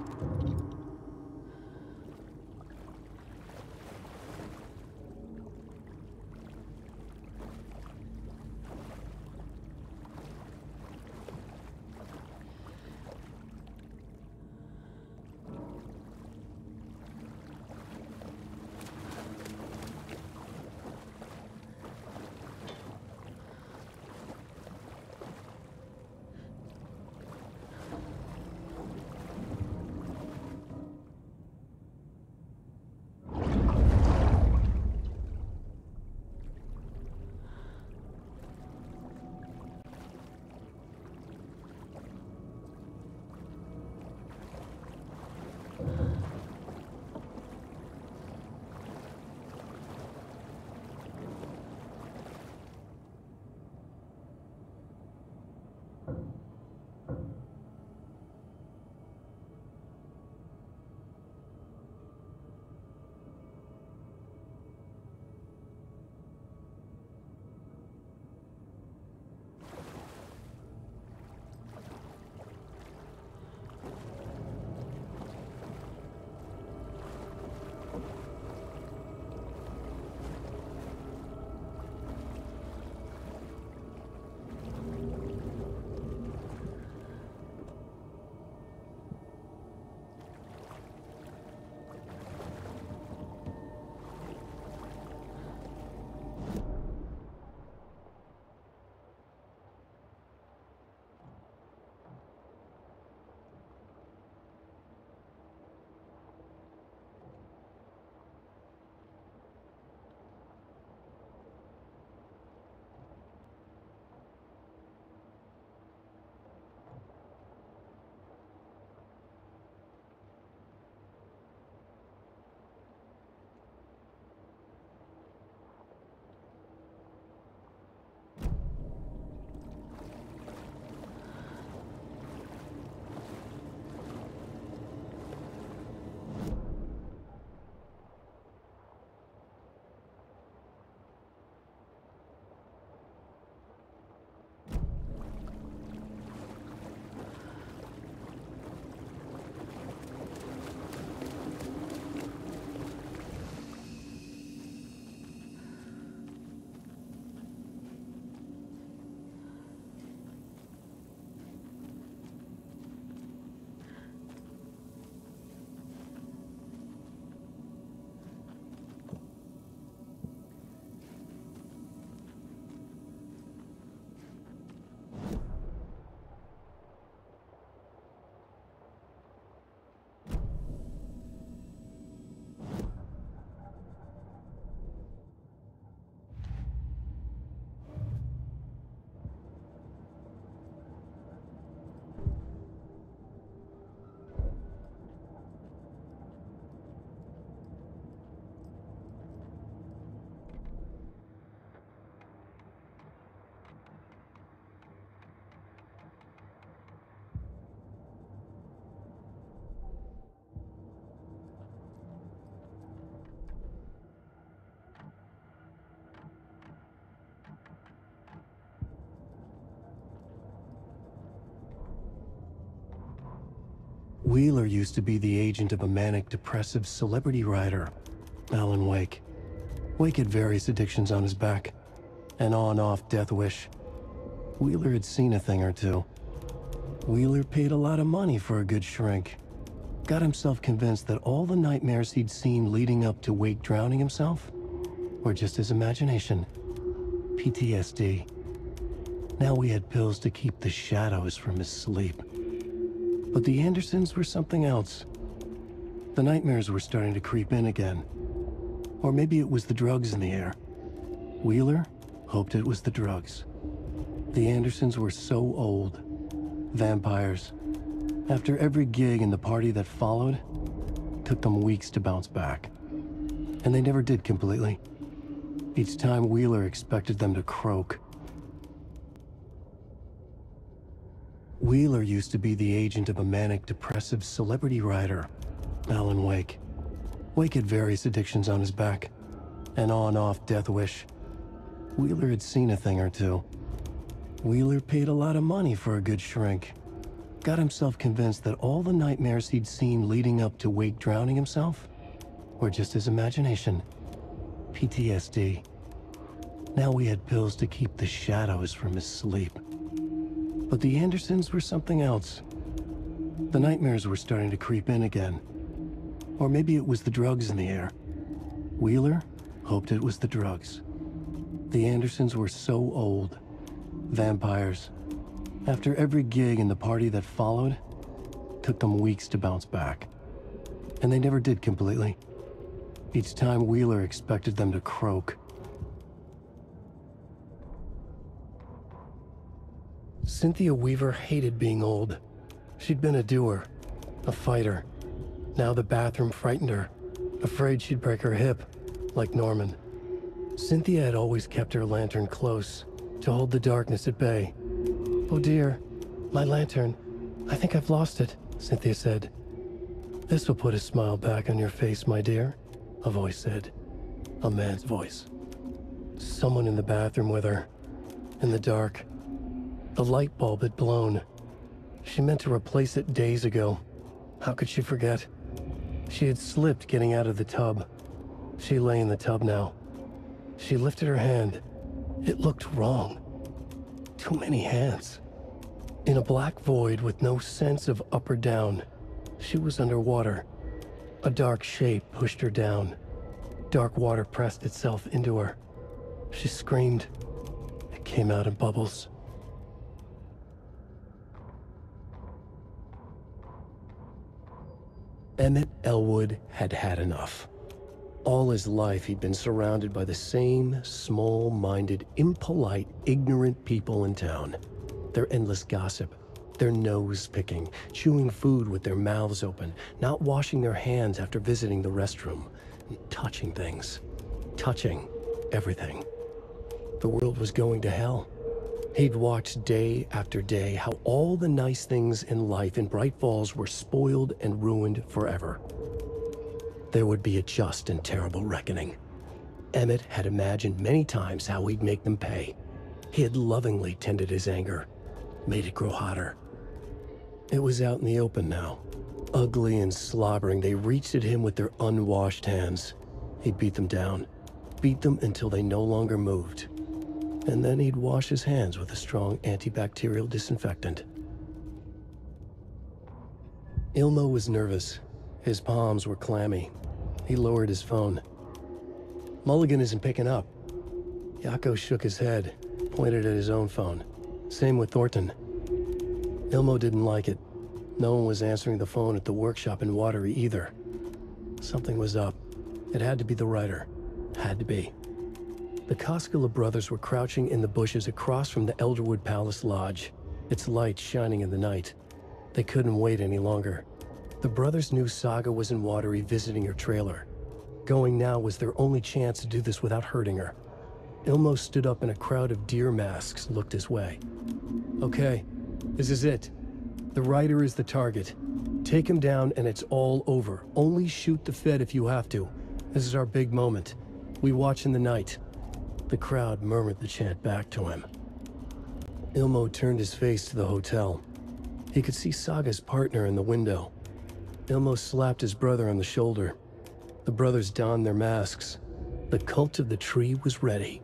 Wheeler used to be the agent of a manic-depressive celebrity writer, Alan Wake. Wake had various addictions on his back, an on-off death wish. Wheeler had seen a thing or two. Wheeler paid a lot of money for a good shrink. Got himself convinced that all the nightmares he'd seen leading up to Wake drowning himself were just his imagination. PTSD. Now we had pills to keep the shadows from his sleep. But the Andersons were something else. The nightmares were starting to creep in again. Or maybe it was the drugs in the air. Wheeler hoped it was the drugs. The Andersons were so old. Vampires. After every gig and the party that followed, took them weeks to bounce back. And they never did completely. Each time Wheeler expected them to croak. Wheeler used to be the agent of a manic-depressive celebrity writer, Alan Wake. Wake had various addictions on his back, an on-off death wish. Wheeler had seen a thing or two. Wheeler paid a lot of money for a good shrink. Got himself convinced that all the nightmares he'd seen leading up to Wake drowning himself were just his imagination. PTSD. Now we had pills to keep the shadows from his sleep. But the Andersons were something else. The nightmares were starting to creep in again. Or maybe it was the drugs in the air. Wheeler hoped it was the drugs. The Andersons were so old. Vampires. After every gig and the party that followed, took them weeks to bounce back. And they never did completely. Each time Wheeler expected them to croak. Cynthia Weaver hated being old. She'd been a doer, a fighter. Now the bathroom frightened her, afraid she'd break her hip, like Norman. Cynthia had always kept her lantern close, to hold the darkness at bay. "Oh dear, my lantern. I think I've lost it," Cynthia said. "This will put a smile back on your face, my dear," a voice said. A man's voice. Someone in the bathroom with her, in the dark. The light bulb had blown. She meant to replace it days ago. How could she forget? She had slipped getting out of the tub. She lay in the tub now. She lifted her hand. It looked wrong. Too many hands. In a black void with no sense of up or down, she was underwater. A dark shape pushed her down. Dark water pressed itself into her. She screamed. It came out in bubbles. Emmett Elwood had had enough. All his life he'd been surrounded by the same small-minded, impolite, ignorant people in town. Their endless gossip, their nose-picking, chewing food with their mouths open, not washing their hands after visiting the restroom, and touching things. Touching everything. The world was going to hell. He'd watched day after day how all the nice things in life in Bright Falls were spoiled and ruined forever. There would be a just and terrible reckoning. Emmett had imagined many times how he'd make them pay. He had lovingly tended his anger, made it grow hotter. It was out in the open now. Ugly and slobbering, they reached at him with their unwashed hands. He'd beat them down, beat them until they no longer moved. And then he'd wash his hands with a strong antibacterial disinfectant. Ilmo was nervous. His palms were clammy. He lowered his phone. Mulligan isn't picking up. Yako shook his head, pointed at his own phone. Same with Thornton. Ilmo didn't like it. No one was answering the phone at the workshop in Watery either. Something was up. It had to be the writer. Had to be. The Koskela brothers were crouching in the bushes across from the Elderwood Palace Lodge, its lights shining in the night. They couldn't wait any longer. The brothers knew Saga was in Watery visiting her trailer. Going now was their only chance to do this without hurting her. Ilmo stood up and a crowd of deer masks looked his way. "Okay, this is it. The writer is the target. Take him down and it's all over. Only shoot the Fed if you have to. This is our big moment. We watch in the night." The crowd murmured the chant back to him. Ilmo turned his face to the hotel. He could see Saga's partner in the window, Ilmo slapped his brother on the shoulder. The brothers donned their masks. The cult of the tree was ready.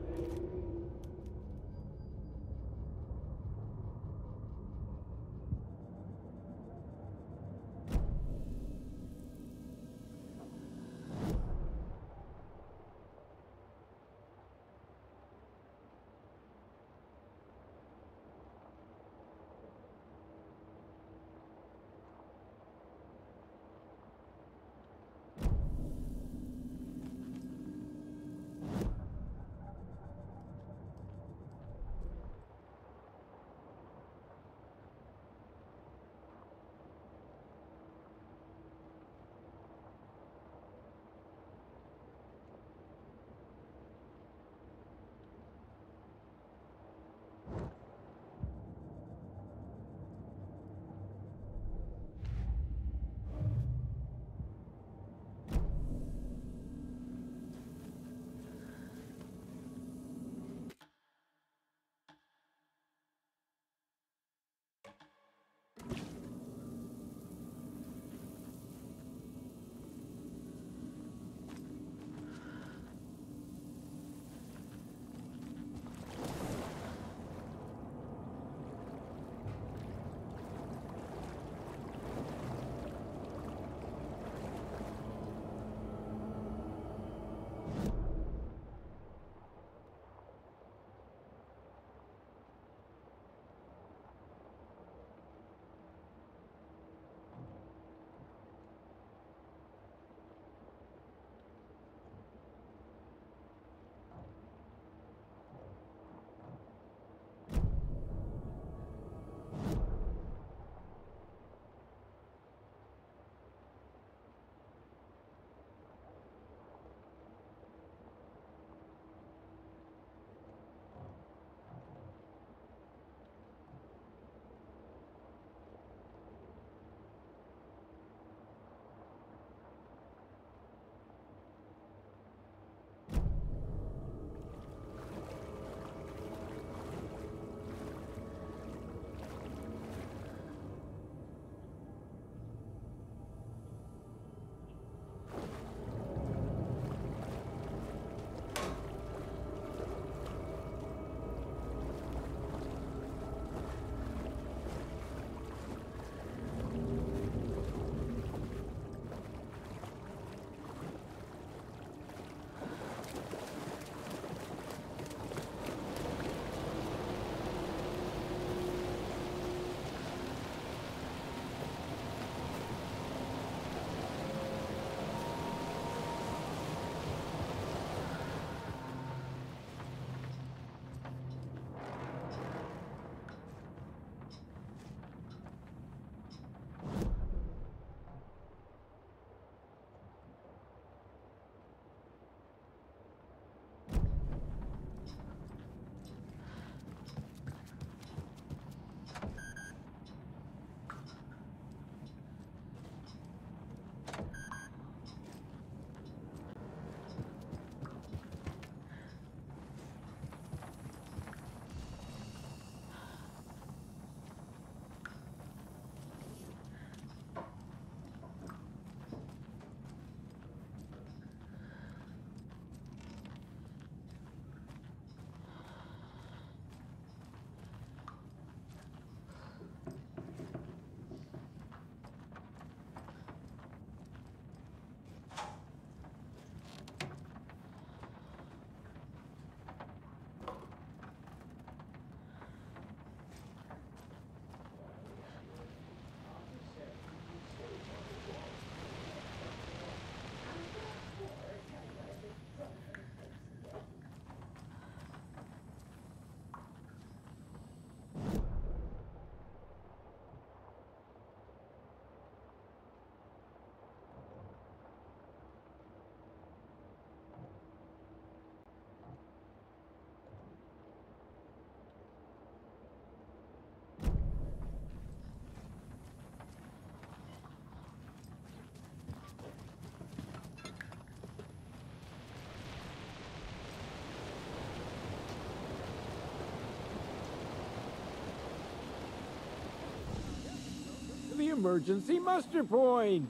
The emergency muster point.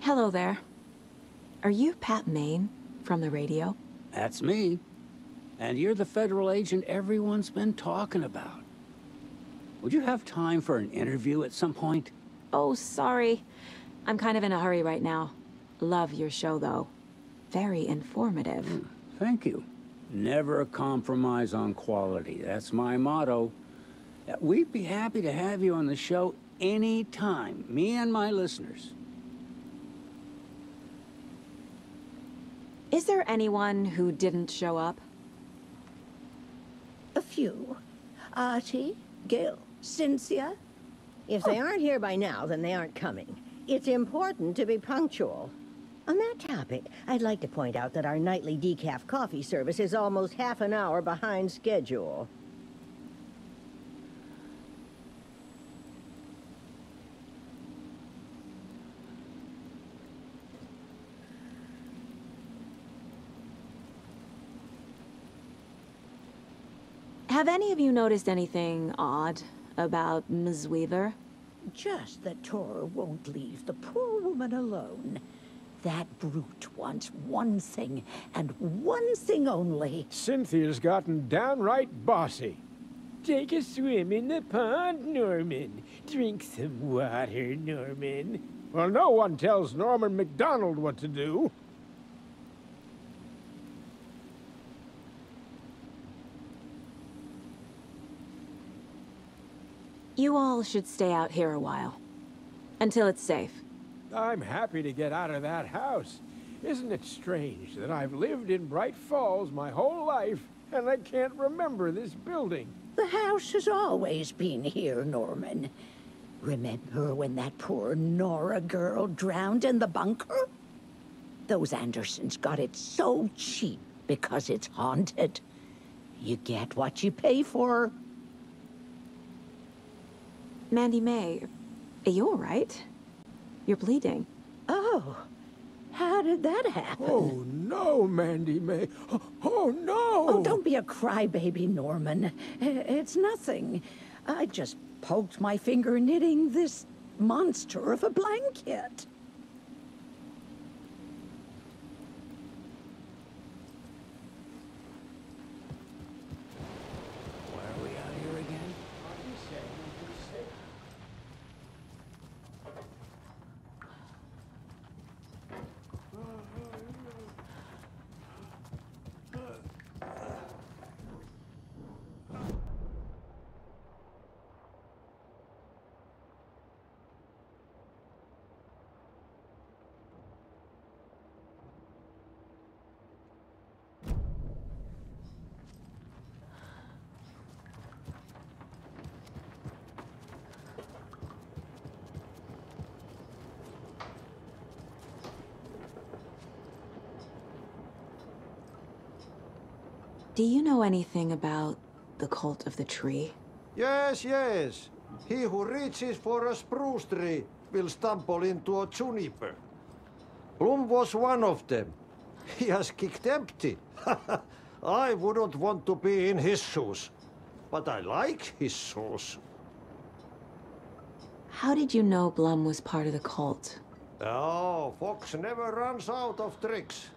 Hello there. Are you Pat Maine from the radio? That's me. And you're the federal agent everyone's been talking about. Would you have time for an interview at some point? Oh, sorry. I'm kind of in a hurry right now. Love your show, though. Very informative. Thank you. Never compromise on quality. That's my motto. We'd be happy to have you on the show anytime, me and my listeners. Is there anyone who didn't show up? A few. Artie, Gil, Cynthia. If they aren't here by now, then they aren't coming. It's important to be punctual. On that topic, I'd like to point out that our nightly decaf coffee service is almost half an hour behind schedule. Have any of you noticed anything odd about Ms. Weaver? Just that Tor won't leave the poor woman alone. That brute wants one thing, and one thing only. Cynthia's gotten downright bossy. Take a swim in the pond, Norman. Drink some water, Norman. Well, no one tells Norman MacDonald what to do. You all should stay out here a while. Until it's safe. I'm happy to get out of that house. Isn't it strange that I've lived in Bright Falls my whole life, and I can't remember this building? The house has always been here, Norman. Remember when that poor Nora girl drowned in the bunker? Those Andersons got it so cheap because it's haunted. You get what you pay for. Mandy May, are you all right? You're bleeding. Oh, how did that happen? Oh, no, Mandy May. Oh, no! Oh, don't be a crybaby, Norman. It's nothing. I just poked my finger knitting this monster of a blanket. Why are we out here again? Do you know anything about the cult of the tree? Yes, yes. He who reaches for a spruce tree will stumble into a juniper. Bloom was one of them. He has kicked empty. I wouldn't want to be in his shoes. But I like his shoes. How did you know Blum was part of the cult? Oh, Fox never runs out of tricks.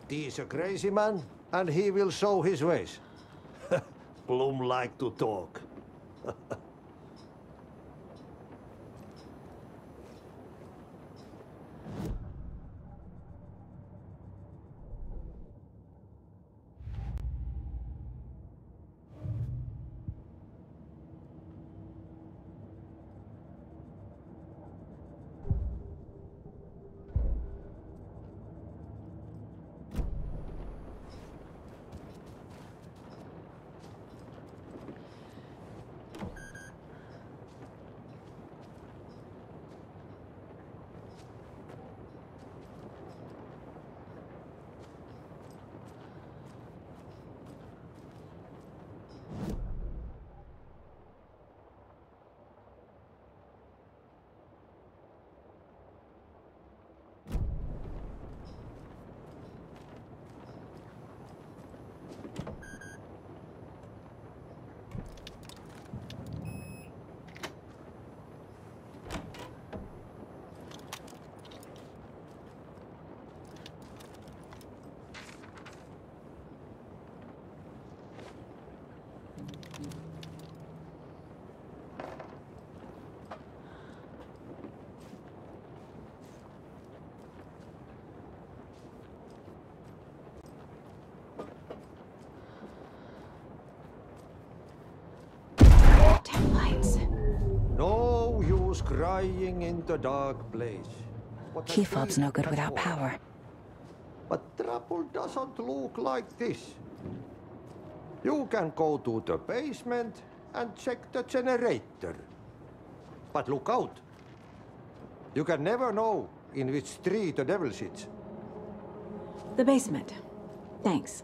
He's a crazy man, and he will show his ways. Bloom like to talk. crying in the dark place. Key fob's no good without power. But trouble doesn't look like this. You can go to the basement and check the generator. But look out. You can never know in which tree the devil sits. The basement. Thanks.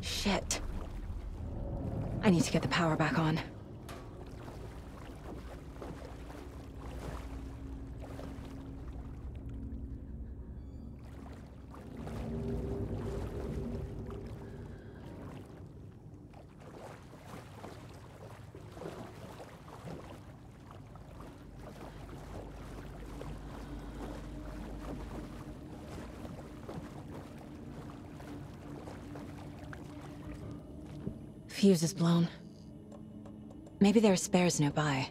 Shit. I need to get the power back on. Fuse is blown. Maybe there are spares nearby.